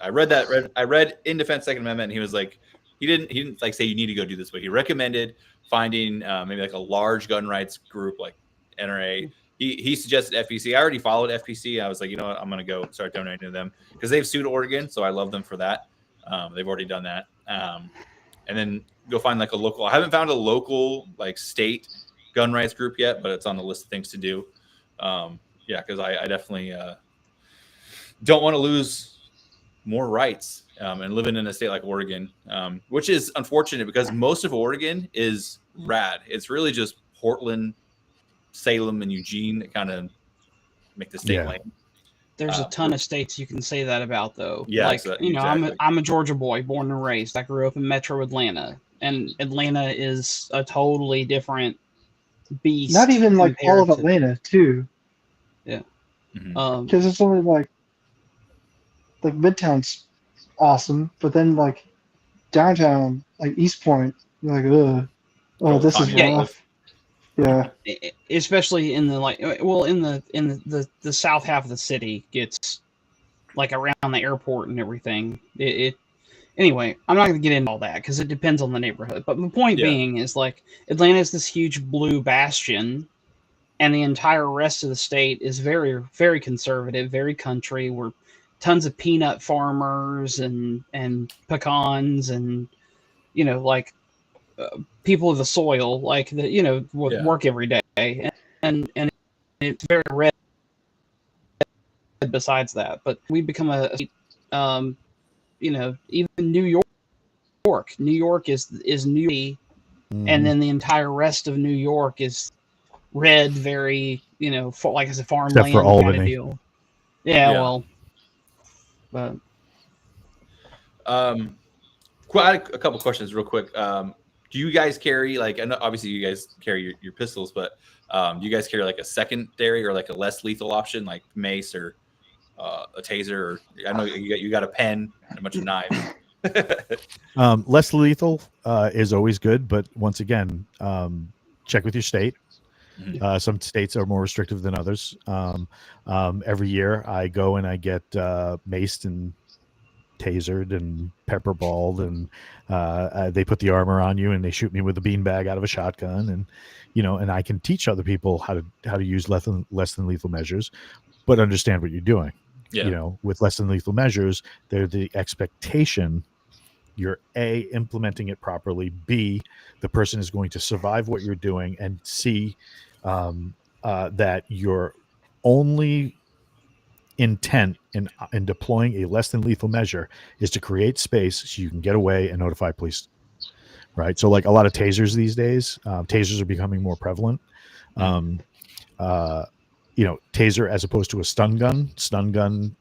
I read In Defense Second Amendment, and he was like, he didn't like say you need to go do this, but he recommended finding maybe like a large gun rights group like NRA. He suggested FPC. I already followed FPC. I was like, you know what, I'm gonna go start donating to them because they've sued Oregon, so I love them for that. They've already done that. And then go find like a local. I haven't found a local like state gun rights group yet, but it's on the list of things to do. Because I definitely don't want to lose more rights and living in a state like Oregon, which is unfortunate because most of Oregon is rad. It's really just Portland, Salem, and Eugene that kind of make the state lane. There's a ton of states you can say that about, though. Yeah, like exactly. I'm a Georgia boy, born and raised. I grew up in Metro Atlanta, and Atlanta is a totally different beast. Not even like all of Atlanta, too. Yeah, because it's only like Midtown's awesome, but then like downtown, like East Point, you're like, this is rough. Yeah, especially in the the south half of the city gets like around the airport and everything. Anyway, I'm not going to get into all that because it depends on the neighborhood. But the point being is like Atlanta is this huge blue bastion, and the entire rest of the state is very, very conservative, very country. We're tons of peanut farmers and pecans and people of the soil, like work every day, and it's very red. Besides that, but we become even New York is New, and then the entire rest of New York is red, very like I said, farmland for Albany. Kind of deal. Yeah, well, but Quite a couple questions real quick. Do you guys carry, like, and obviously you guys carry your pistols, but do you guys carry like a secondary or like a less lethal option, like mace or a taser? Or I know you got a pen and a bunch of knives. Less lethal is always good, but once again, check with your state. Some states are more restrictive than others. Every year I go and I get maced and tasered and pepperballed, and they put the armor on you and they shoot me with a beanbag out of a shotgun, and and I can teach other people how to use less than lethal measures, but understand what you're doing. With less than lethal measures, they're the expectation. You're A, implementing it properly. B, the person is going to survive what you're doing. And C, that your only intent in deploying a less than lethal measure is to create space so you can get away and notify police. Right. So like a lot of tasers these days, tasers are becoming more prevalent. Taser as opposed to a stun gun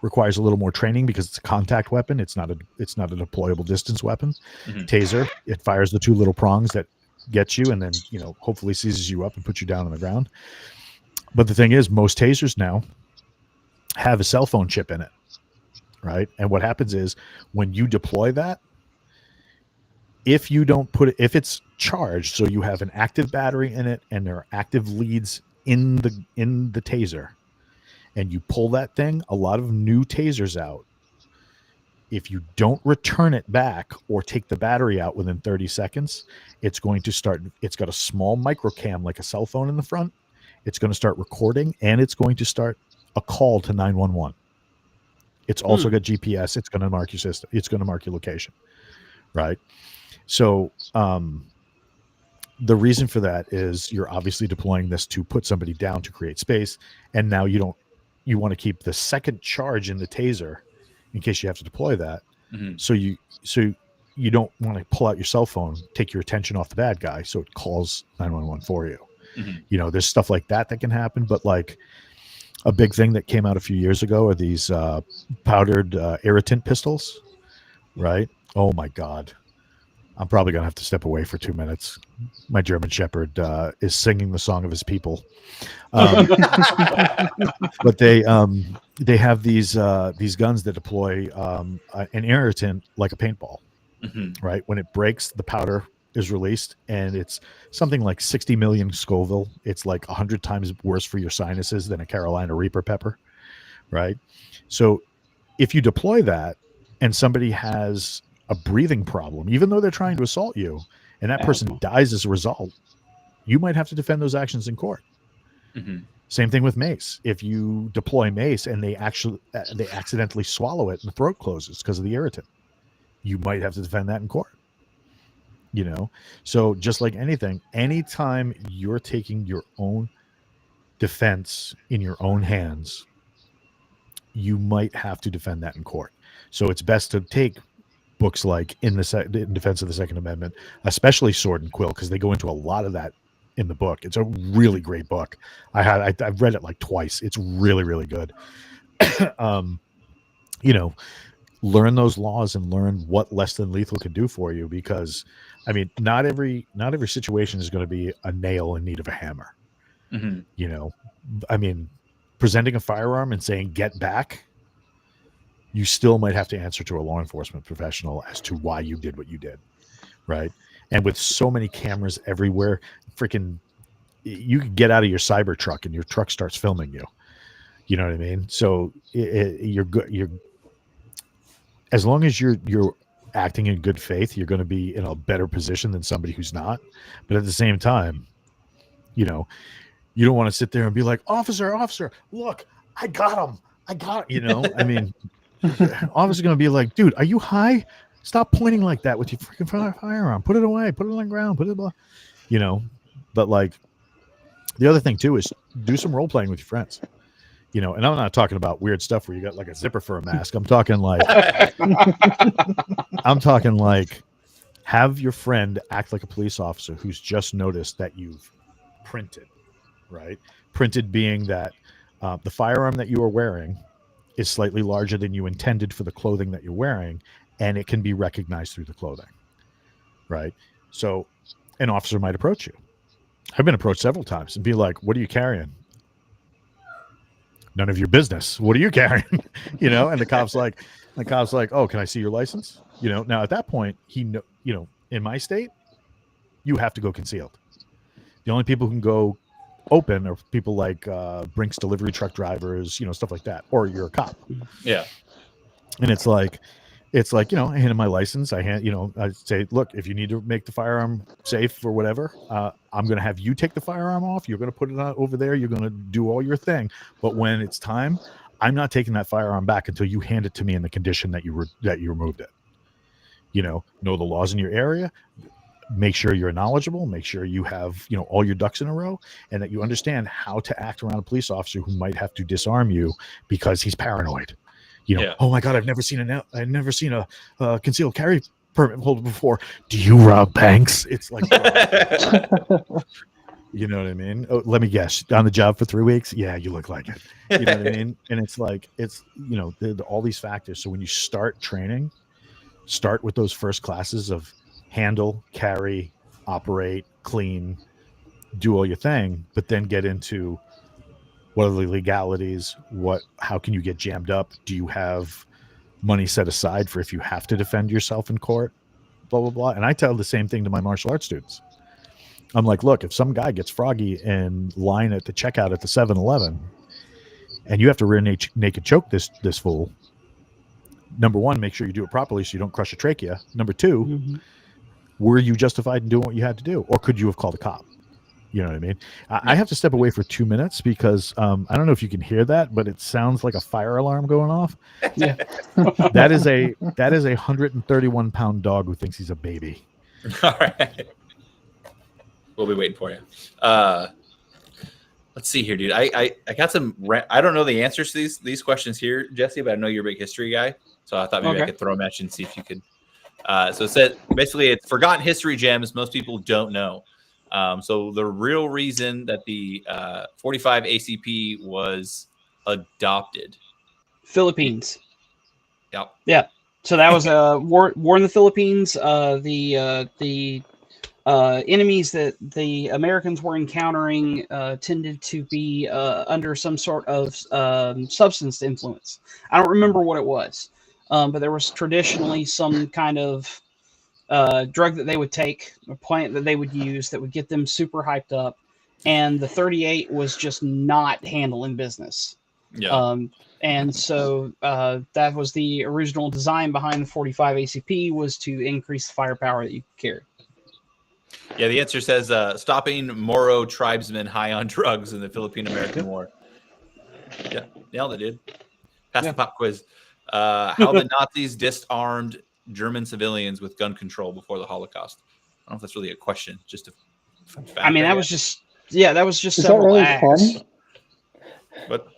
requires a little more training because it's a contact weapon. It's not a deployable distance weapon. Taser, it fires the two little prongs that get you and then, hopefully seizes you up and puts you down on the ground. But the thing is, most tasers now have a cell phone chip in it, right? And what happens is when you deploy that, if you don't put it, if it's charged, so you have an active battery in it and there are active leads in the taser, and you pull that thing, a lot of new tasers out, if you don't return it back or take the battery out within 30 seconds, it's going to start, it's got a small micro cam like a cell phone in the front. It's going to start recording and it's going to start a call to 911. It's also got GPS. It's going to mark your system. It's going to mark your location. Right. So, the reason for that is you're obviously deploying this to put somebody down to create space. And now you want to keep the second charge in the taser in case you have to deploy that. So you don't want to pull out your cell phone, take your attention off the bad guy. So it calls 911 for you. There's stuff like that can happen, but like a big thing that came out a few years ago are these powdered irritant pistols, right? Oh my God. I'm probably going to have to step away for 2 minutes. My German Shepherd is singing the song of his people. But they have these guns that deploy an irritant like a paintball, right? When it breaks, the powder is released, and it's something like 60 million Scoville. It's like 100 times worse for your sinuses than a Carolina Reaper pepper, right? So if you deploy that and somebody has a breathing problem, even though they're trying to assault you, and that person dies as a result, you might have to defend those actions in court. Same thing with mace. If you deploy mace and they accidentally swallow it and the throat closes because of the irritant, you might have to defend that in court. So just like anything, anytime you're taking your own defense in your own hands, you might have to defend that in court. So it's best to take books like in defense of the Second Amendment, especially Sword and Quill, because they go into a lot of that in the book. It's a really great book. I've read it like twice. It's really, really good. Learn those laws and learn what less than lethal can do for you, because I mean, not every situation is going to be a nail in need of a hammer. I mean, presenting a firearm and saying get back, you still might have to answer to a law enforcement professional as to why you did what you did, right? And with so many cameras everywhere, you could get out of your cyber truck and your truck starts filming you. You know what I mean? So you're good. As long as you're acting in good faith, you're going to be in a better position than somebody who's not. But at the same time, you don't want to sit there and be like, officer, look, I got him. I mean, officer's going to be like, dude, are you high? Stop pointing like that with your freaking firearm. Put it away. Put it on the ground. But like the other thing too is do some role playing with your friends. And I'm not talking about weird stuff where you got like a zipper for a mask. I'm talking like have your friend act like a police officer who's just noticed that you've printed, right? Printed being that the firearm that you are wearing is slightly larger than you intended for the clothing that you're wearing, and it can be recognized through the clothing, right? So an officer might approach you. I've been approached several times and be like, what are you carrying? None of your business. What are you carrying? And the cop's like, oh, can I see your license? Now at that point, in my state, you have to go concealed. The only people who can go open are people like Brinks delivery truck drivers, stuff like that, or you're a cop. Yeah. And it's like, I hand him my license. I say, look, if you need to make the firearm safe or whatever, I'm going to have you take the firearm off. You're going to put it on over there. You're going to do all your thing. But when it's time, I'm not taking that firearm back until you hand it to me in the condition that you removed it. Know the laws in your area. Make sure you're knowledgeable. Make sure you have, all your ducks in a row, and that you understand how to act around a police officer who might have to disarm you because he's paranoid. Oh my God, I've never seen a concealed carry permit holder before. Do you rob banks? It's like, you know what I mean? Oh, let me guess, on the job for 3 weeks? Yeah, you look like it. You know what I mean? And it's like, all these factors. So when you start training, start with those first classes of handle, carry, operate, clean, do all your thing, but then get into what are the legalities? How can you get jammed up? Do you have money set aside for if you have to defend yourself in court? Blah, blah, blah. And I tell the same thing to my martial arts students. I'm like, look, if some guy gets froggy in line at the checkout at the 7-Eleven and you have to rear naked choke this fool, number one, make sure you do it properly so you don't crush a trachea. Number two, were you justified in doing what you had to do? Or could you have called a cop? You know what I mean? I have to step away for 2 minutes because I don't know if you can hear that, but it sounds like a fire alarm going off. Yeah. That is a 131-pound dog who thinks he's a baby. All right. We'll be waiting for you. Let's see here, dude. I got some. I don't know the answers to these questions here, Jesse, but I know you're a big history guy, so I thought maybe I could throw them at you and see if you could. So it said basically it's forgotten history gems most people don't know. So the real reason that the 45 ACP was adopted, Philippines. Yep. Yeah. So that was a war in the Philippines. The enemies that the Americans were encountering tended to be under some sort of substance influence. I don't remember what it was, but there was traditionally some kind of drug that they would take, a plant that they would use that would get them super hyped up. And the 38 was just not handling business. Yeah. And so that was the original design behind the 45 ACP, was to increase the firepower that you could carry. Yeah, the answer says stopping Moro tribesmen high on drugs in the Philippine-American War. Yeah, nailed it, dude. Pass the pop quiz. How the Nazis disarmed German civilians with gun control before the Holocaust. I don't know if that's really a question, just a fun fact. I mean, that was just Is several that really acts. fun?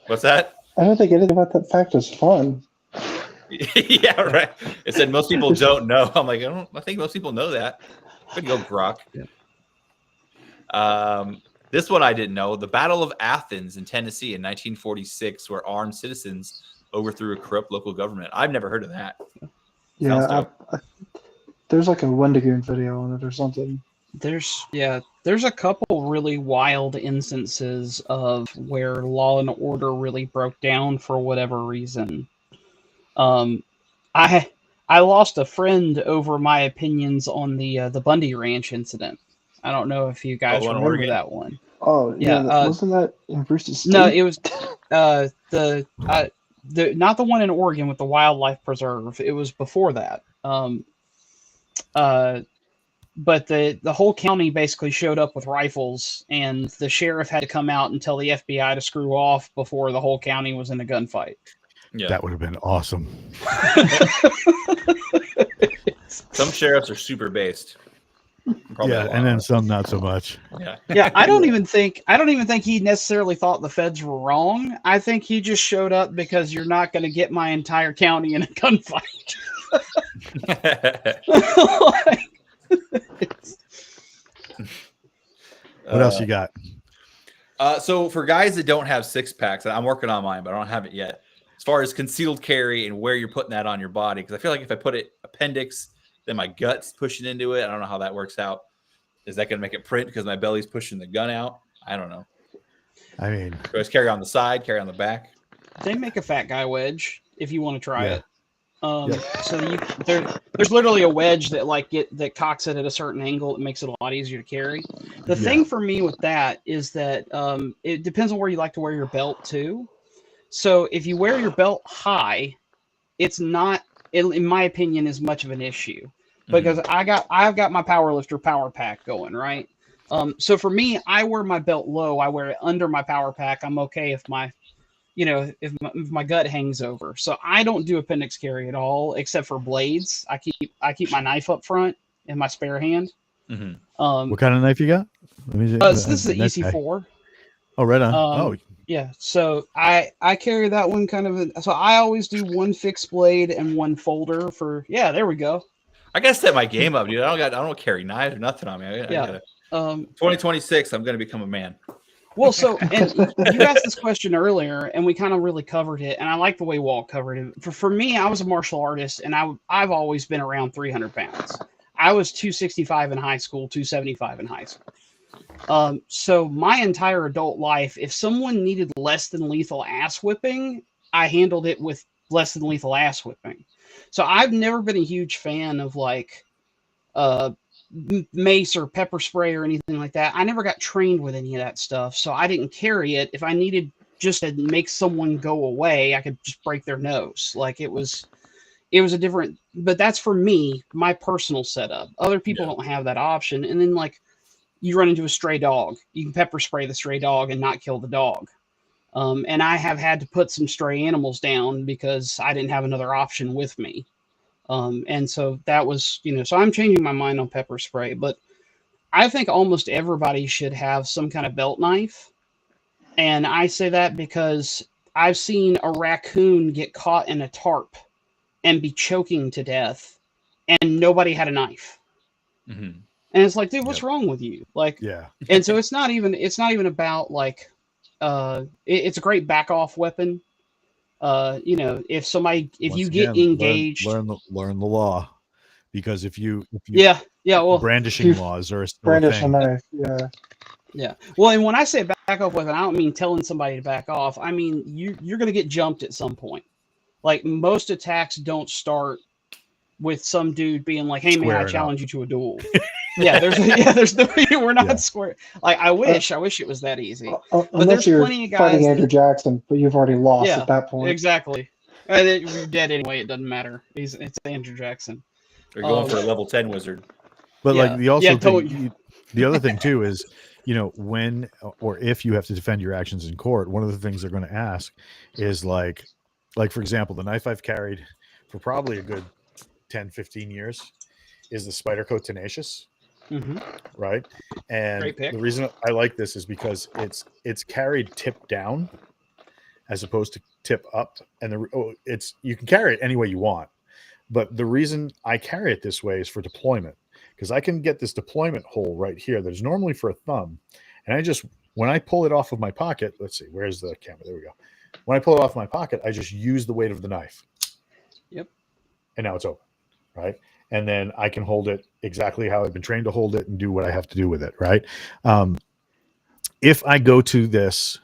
What's that? I don't think anything about that fact is fun. Yeah, right. It said most people don't know. I'm like, I think most people know that. Good go, Grok. Yeah. This one I didn't know. The Battle of Athens in Tennessee in 1946, where armed citizens overthrew a corrupt local government. I've never heard of that. Yeah, there's like a Wendigoon video on it or something. There's a couple really wild instances of where law and order really broke down for whatever reason. I lost a friend over my opinions on the Bundy Ranch incident. I don't know if you guys remember that one. Oh yeah, wasn't that in Brewster State? No, it was not the one in Oregon with the wildlife preserve. It was before that. But the whole county basically showed up with rifles, and the sheriff had to come out and tell the FBI to screw off before the whole county was in a gunfight. Yeah, that would have been awesome. Some sheriffs are super based. Yeah, and then some not so much. Yeah. I don't even think he necessarily thought the feds were wrong. I think he just showed up because you're not going to get my entire county in a gunfight. What else you got? So for guys that don't have six packs, I'm working on mine, but I don't have it yet. as far as concealed carry and where you're putting that on your body. Because I feel like if I put it appendix, then my gut's pushing into it. I don't know how that works out. Is that going to make it print because my belly's pushing the gun out? I don't know. I mean, so just carry on the side, carry on the back. They make a fat guy wedge if you want to try Yeah. it. So there's literally a wedge that that cocks it at a certain angle. It makes it a lot easier to carry. The thing for me with that is that it depends on where you like to wear your belt too. So if you wear your belt high, it's not, in my opinion, as much of an issue because I've got my powerlifter power pack going, right? So for me, I wear my belt low. I wear it under my power pack. I'm okay if if my gut hangs over. So I don't do appendix carry at all, except for blades. I keep my knife up front in my spare hand. What kind of knife you got? So this is an EC4. Oh, right on. Yeah. So I carry that one kind of. So I always do one fixed blade and one folder for. Yeah, there we go. I gotta set my game up, dude. I don't carry knives or nothing on me. I gotta, 2026, I'm gonna become a man. Well, so, and you asked this question earlier, and we kind of really covered it, and I like the way Walt covered it. For me, I was a martial artist, and I've always been around 300 pounds. I was 265 in high school, 275 in high school. So my entire adult life, if someone needed less than lethal ass whipping, I handled it with less than lethal ass whipping. So I've never been a huge fan of mace or pepper spray or anything like that. I never got trained with any of that stuff, so I didn't carry it. If I needed just to make someone go away, I could just break their nose. Like it was a different, but that's for me, my personal setup. Other people don't have that option. And then you run into a stray dog, you can pepper spray the stray dog and not kill the dog. And I have had to put some stray animals down because I didn't have another option with me. And so that was, so I'm changing my mind on pepper spray, but I think almost everybody should have some kind of belt knife. And I say that because I've seen a raccoon get caught in a tarp and be choking to death and nobody had a knife. And it's like, dude, what's wrong with you? And so it's not even about it's a great back off weapon. If you get engaged, learn the law, because if you well, brandishing laws are brandish a thing. knife, yeah. Well, and when I say back off weapon, I don't mean telling somebody to back off. I mean you're going to get jumped at some point. Like most attacks don't start with some dude being like, "Hey man, I challenge you to a duel." There's no we're not square. Like I wish it was that easy. But there's plenty of guys fighting Andrew Jackson, but you've already lost at that point. Exactly. You're dead anyway. It doesn't matter. It's Andrew Jackson. They're going for a level 10 wizard. But the other thing too is, when or if you have to defend your actions in court, one of the things they're going to ask is like for example, the knife I've carried for probably a good 10, 15 years is the Spyderco Tenacious. Right. And the reason I like this is because it's carried tip down as opposed to tip up. And you can carry it any way you want. But the reason I carry it this way is for deployment, because I can get this deployment hole right here that's normally for a thumb. And when I pull it off of my pocket, let's see, where's the camera? There we go. When I pull it off my pocket, I just use the weight of the knife. Yep. And now it's open. Right. And then I can hold it exactly how I've been trained to hold it and do what I have to do with it. Right. If I go to this,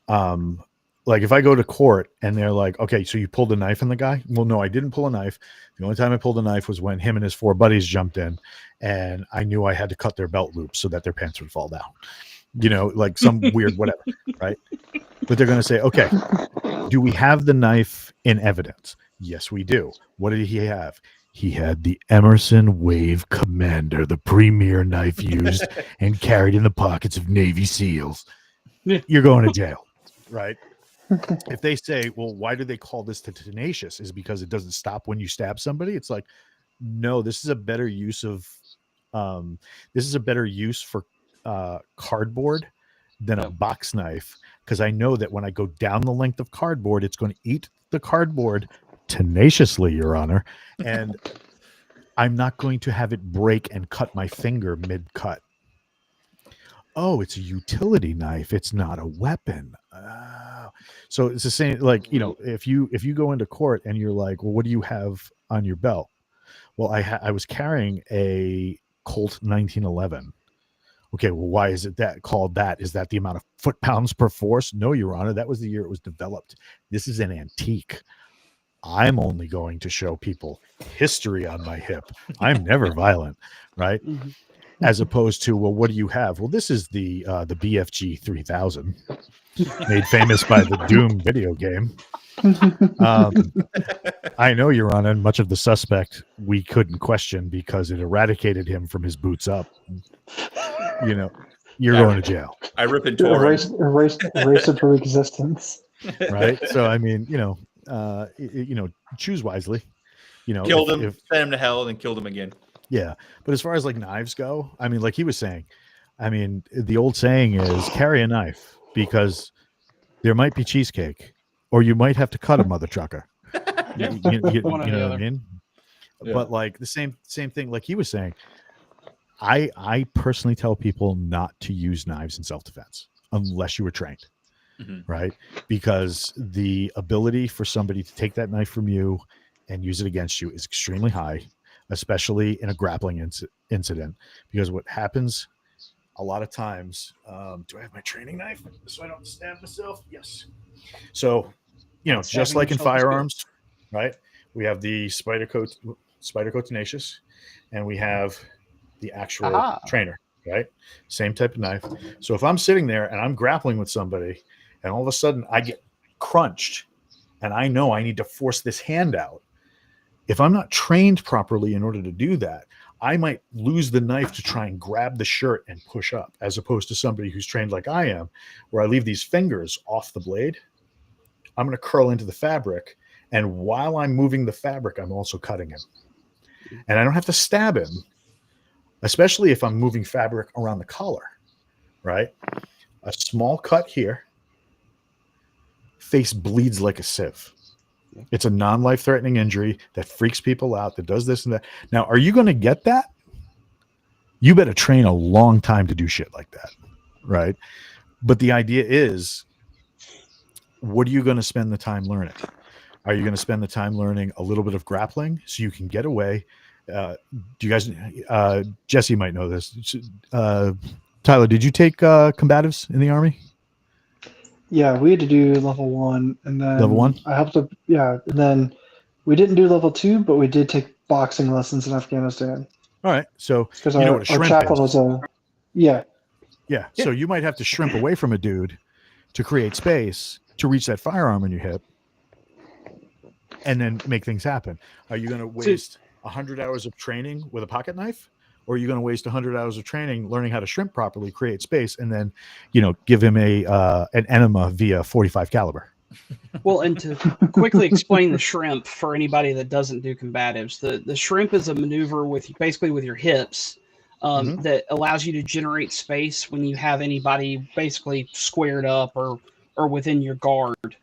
if I go to court and they're like, okay, so you pulled a knife on the guy? Well, no, I didn't pull a knife. The only time I pulled a knife was when him and his 4 buddies jumped in and I knew I had to cut their belt loops so that their pants would fall down, like some weird, whatever. Right. But they're going to say, okay, do we have the knife in evidence? Yes, we do. What did he have? He had the Emerson Wave Commander, the premier knife used and carried in the pockets of Navy SEALs. You're going to jail, right? If they say, well, why do they call this tenacious? Is because it doesn't stop when you stab somebody? It's like, no, this is a better use for cardboard than a box knife, because I know that when I go down the length of cardboard, it's going to eat the cardboard tenaciously, Your Honor, and I'm not going to have it break and cut my finger mid-cut. Oh, it's a utility knife. It's not a weapon. So it's the same, like, you know, if you go into court and you're like, well, what do you have on your belt? Well, I was carrying a Colt 1911. Okay, well, why is it that called that? Is that the amount of foot-pounds per force? No, Your Honor, that was the year it was developed. This is an antique. I'm only going to show people history on my hip. I'm never violent, right? As opposed to, well, what do you have? Well, this is the BFG 3000, made famous by the Doom video game. I know, Your Honor, and much of the suspect we couldn't question because it eradicated him from his boots up. You know, you're going to jail. I rip and erase it from existence. Right. So, I mean, you know, choose wisely. You know, killed him, sent him to hell, and then killed him again. Yeah. But as far as like knives go, I mean, like he was saying, I mean, the old saying is carry a knife because there might be cheesecake or you might have to cut a mother trucker. You know what I mean? Yeah. But like the same thing, like he was saying, I personally tell people not to use knives in self-defense unless you were trained, right? Because the ability for somebody to take that knife from you and use it against you is extremely high, especially in a grappling incident. Because what happens a lot of times, do I have my training knife so I don't stab myself? Yes. So, you know, just like in firearms, right? We have the Spyderco Tenacious, and we have the actual trainer, right? Same type of knife. So if I'm sitting there and I'm grappling with somebody and all of a sudden I get crunched and I know I need to force this hand out, if I'm not trained properly in order to do that, I might lose the knife to try and grab the shirt and push up, as opposed to somebody who's trained like I am, where I leave these fingers off the blade. I'm going to curl into the fabric, and while I'm moving the fabric, I'm also cutting him. And I don't have to stab him, especially if I'm moving fabric around the collar, right? A small cut here, face bleeds like a sieve. It's a non-life-threatening injury that freaks people out, that does this and that. Now, are you going to get that? You better train a long time to do shit like that, right? But the idea is, what are you going to spend the time learning? Are you going to spend the time learning a little bit of grappling so you can get away? Do you guys, Jesse might know this. Tyler, did you take combatives in the Army? Yeah, we had to do level 1, and then level 1. I helped up. Yeah, and then we didn't do level 2, but we did take boxing lessons in Afghanistan. All right, so because you know what a shrimp chaplain is. was yeah. So you might have to shrimp away from a dude to create space to reach that firearm in your hip, and then make things happen. Are you going to waste 100 hours of training with a pocket knife? Or are you going to waste 100 hours of training learning how to shrimp properly, create space, and then, you know, give him an enema via 45 caliber? Well, and to quickly explain the shrimp for anybody that doesn't do combatives, the shrimp is a maneuver with basically with your hips that allows you to generate space when you have anybody basically squared up or within your guard.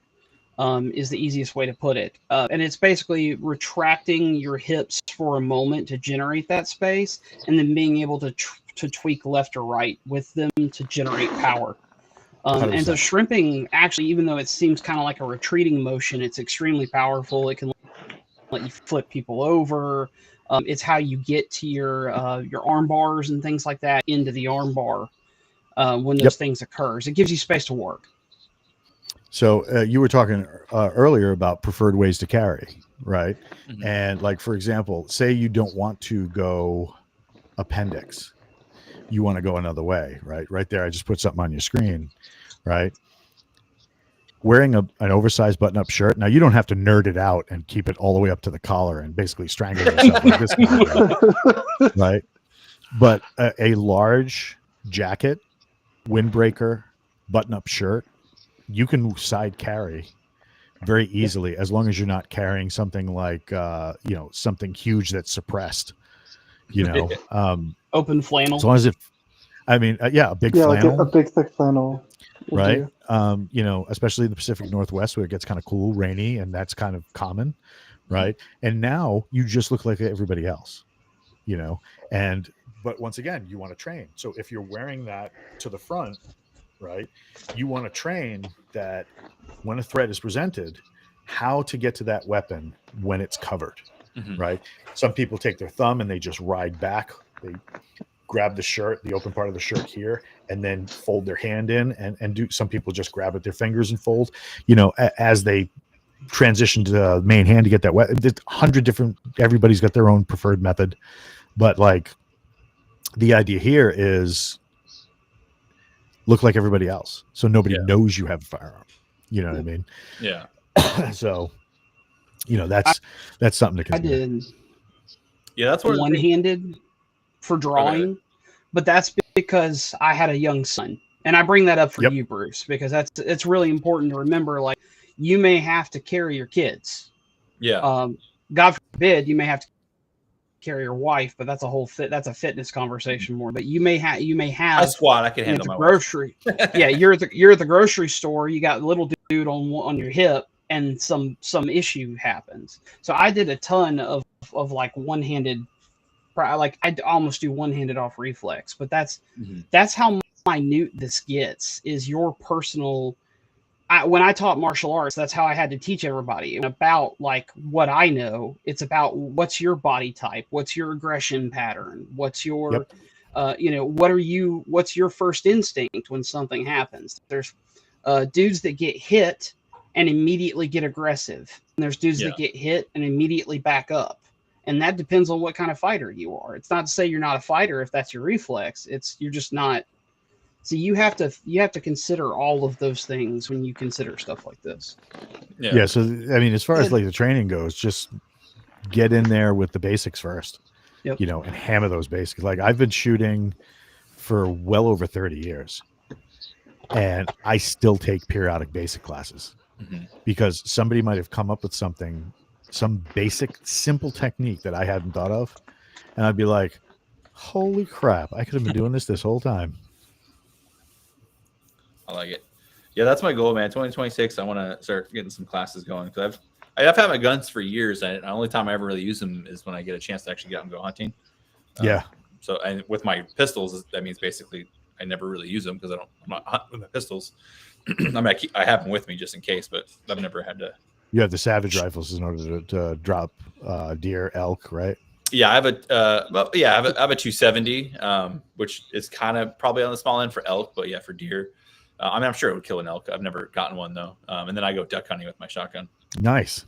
Is the easiest way to put it. And it's basically retracting your hips for a moment to generate that space, and then being able to tweak left or right with them to generate power. And so shrimping, actually, even though it seems kind of like a retreating motion, it's extremely powerful. It can let you flip people over. It's how you get to your arm bars and things like that into the arm bar when those things occurs. It gives you space to work. So you were talking earlier about preferred ways to carry, right? And like, for example, say you don't want to go appendix. You want to go another way, right? Right there, I just put something on your screen, right? Wearing an oversized button-up shirt. Now, you don't have to nerd it out and keep it all the way up to the collar and basically strangle yourself like this guy, right? But a large jacket, windbreaker, button-up shirt, you can side carry very easily as long as you're not carrying something like you know, something huge that's suppressed, you know, open flannel. As long as a big flannel, like a big thick flannel, right? You know, especially in the Pacific Northwest where it gets kind of cool, rainy, and that's kind of common, right? And now you just look like everybody else, you know. But once again, you want to train. So if you're wearing that to the front, right? You want to train that when a threat is presented, how to get to that weapon when it's covered, right? Some people take their thumb and they just ride back. They grab the shirt, the open part of the shirt here, and then fold their hand in and do. Some people just grab it their fingers and fold, as they transition to the main hand to get that weapon. There's 100 different, everybody's got their own preferred method, but like the idea here is look like everybody else. So nobody knows you have a firearm. You know what I mean? Yeah. So, that's something to consider. I did. Yeah, that's one-handed for drawing, but that's because I had a young son, and I bring that up for you, Bruce, because it's really important to remember. Like, you may have to carry your kids. Yeah. God forbid, you may have to carry your wife, but that's a fitness conversation more. But you may have I squat. I can handle my grocery. Yeah, you're at the grocery store. You got a little dude on your hip, and some issue happens. So I did a ton of like one-handed. Like I almost do one-handed off reflex, but that's how minute this gets. Is your personal. When I taught martial arts, that's how I had to teach everybody. And about like what I know, it's about what's your body type, what's your aggression pattern, what's your, what's your first instinct when something happens. There's dudes that get hit and immediately get aggressive, and there's dudes that get hit and immediately back up. And that depends on what kind of fighter you are. It's not to say you're not a fighter if that's your reflex. You're just not. So you have to consider all of those things when you consider stuff like this. Yeah. So I mean, as far as like the training goes, just get in there with the basics first. Yep. And hammer those basics. Like I've been shooting for well over 30 years, and I still take periodic basic classes because somebody might have come up with some basic, simple technique that I hadn't thought of, and I'd be like, "Holy crap! I could have been doing this whole time." I like it. Yeah, that's my goal, man. 2026, I want to start getting some classes going because I've had my guns for years. And the only time I ever really use them is when I get a chance to actually get out and go hunting. So, and with my pistols, that means basically I never really use them because I'm not hunting with my pistols. I mean, I have them with me just in case, but I've never had to. You have the Savage rifles in order to drop deer, elk, right? Yeah, I have a 270, which is kind of probably on the small end for elk, but yeah, for deer. I mean, I'm sure it would kill an elk. I've never gotten one though. And then I go duck hunting with my shotgun. Nice.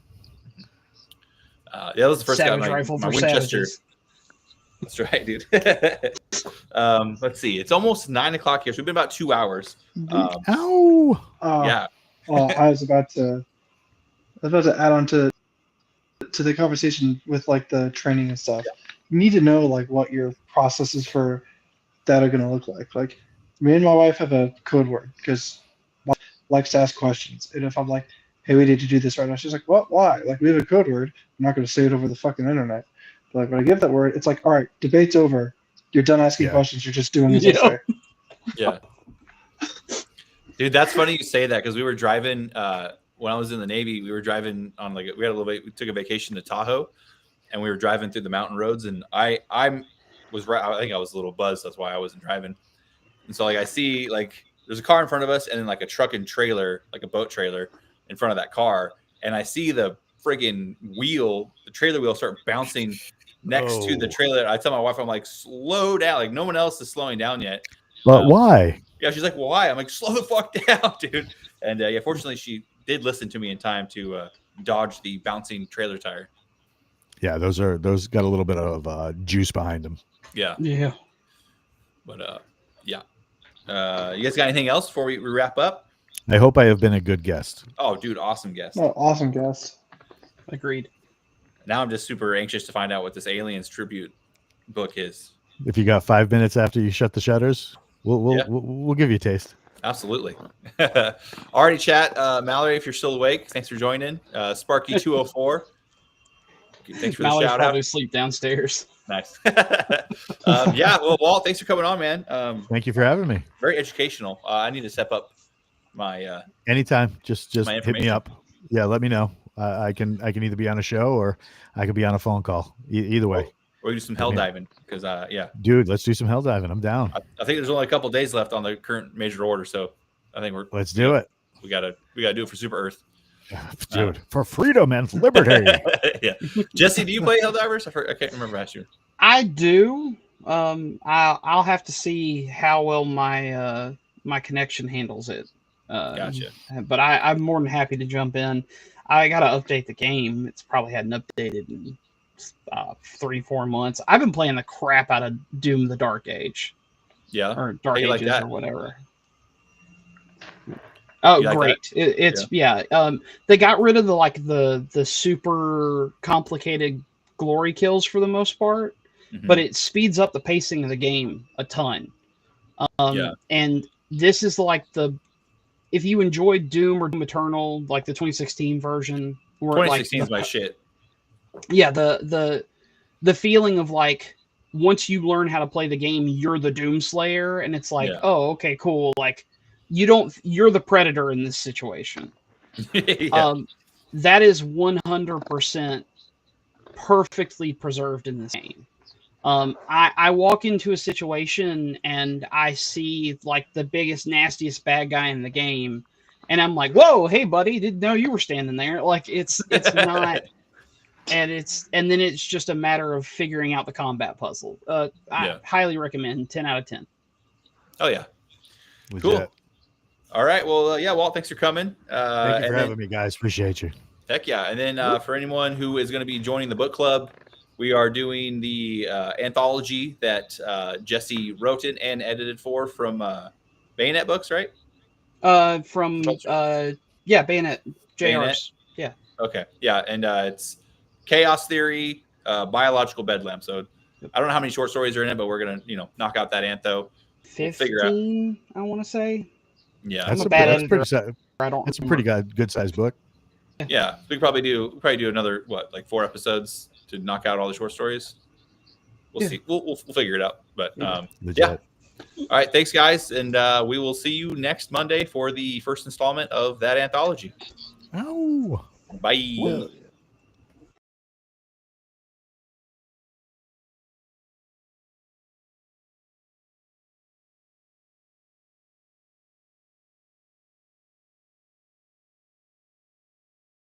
That was the first Savage guy. rifle My for Winchester. savages. That's right, dude. Let's see. It's almost 9 o'clock here, so we've been about 2 hours. Ow! Yeah. I was about to add on to the conversation with like the training and stuff. You need to know like what your processes for that are going to look like. Like me and my wife have a code word because my wife likes to ask questions. And if I'm like, hey, we need to do this right now, she's like, what? Why? Like we have a code word. I'm not going to say it over the fucking internet. But like when I give that word, it's like, all right, debate's over. You're done asking questions. You're just doing this. Yeah. Dude, that's funny you say that because we were driving when I was in the Navy. We were driving on we took a vacation to Tahoe, and we were driving through the mountain roads. And I was right. I think I was a little buzzed. That's why I wasn't driving. And so I see there's a car in front of us, and then a truck and trailer, like a boat trailer, in front of that car. And I see the friggin' the trailer wheel start bouncing next to the trailer. I tell my wife, I'm like, slow down. Like no one else is slowing down yet. But why? Yeah, she's like, well, why? I'm like, slow the fuck down, dude. And fortunately, she did listen to me in time to dodge the bouncing trailer tire. Yeah, those got a little bit of juice behind them. Yeah. Yeah. But yeah. You guys got anything else before we wrap up? I hope I have been a good guest. Oh, dude, awesome guest. Oh, awesome guest. Agreed. Now I'm just super anxious to find out what this Aliens tribute book is. If you got 5 minutes after you shut the shutters, we'll give you a taste. Absolutely. Alrighty, chat. Mallory, if you're still awake, thanks for joining. Sparky 204. Thanks for the Mallory's shout probably out. asleep downstairs. Nice. Yeah. Well, Walt, thanks for coming on, man. Thank you for having me. Very educational. I need to step up my. Anytime. Just my hit me up. Yeah, let me know. I can either be on a show or I could be on a phone call. Either way. Or we do some hell diving because yeah. Dude, let's do some hell diving. I'm down. I think there's only a couple days left on the current major order, so I think let's do it. We gotta do it for Super Earth. Dude, for freedom and liberty. Yeah. Jesse, do you play Helldivers? I can't remember last year. I do. I'll have to see how well my my connection handles it. Gotcha. But I'm more than happy to jump in. I got to update the game. It's probably hadn't updated in 3-4 months. I've been playing the crap out of Doom: The Dark Age. Yeah. Or Dark Ages like that? or whatever. Oh, You like great! It's they got rid of the super complicated glory kills for the most part, but it speeds up the pacing of the game a ton. And this is like if you enjoyed Doom or Doom Eternal, like the 2016 version, where 2016 is my shit. Yeah, the feeling of like once you learn how to play the game, you're the Doomslayer, and it's like, oh, okay, cool. Like you're the predator in this situation. That is 100% perfectly preserved in this game. I walk into a situation and I see like the biggest, nastiest bad guy in the game, and I'm like, "Whoa, hey buddy, didn't know you were standing there." Like it's not, and then it's just a matter of figuring out the combat puzzle. I highly recommend. 10 out of 10. Oh yeah, Legit. Cool. All right, well, Walt, thanks for coming. Thank you for having me, guys. Appreciate you. Heck yeah! And then for anyone who is going to be joining the book club, we are doing the anthology that Jesse wrote it and edited from Bayonet Books, right? Bayonet JRs. Yeah. Okay. Yeah, and it's Chaos Theory, Biological Bedlam. So I don't know how many short stories are in it, but we're gonna knock out that antho. 15, I want to say. Yeah, that's a pretty good sized book. Yeah, we could probably do another 4 episodes to knock out all the short stories. We'll see. We'll figure it out. But yeah. All right, thanks guys, and we will see you next Monday for the first installment of that anthology. Oh, bye.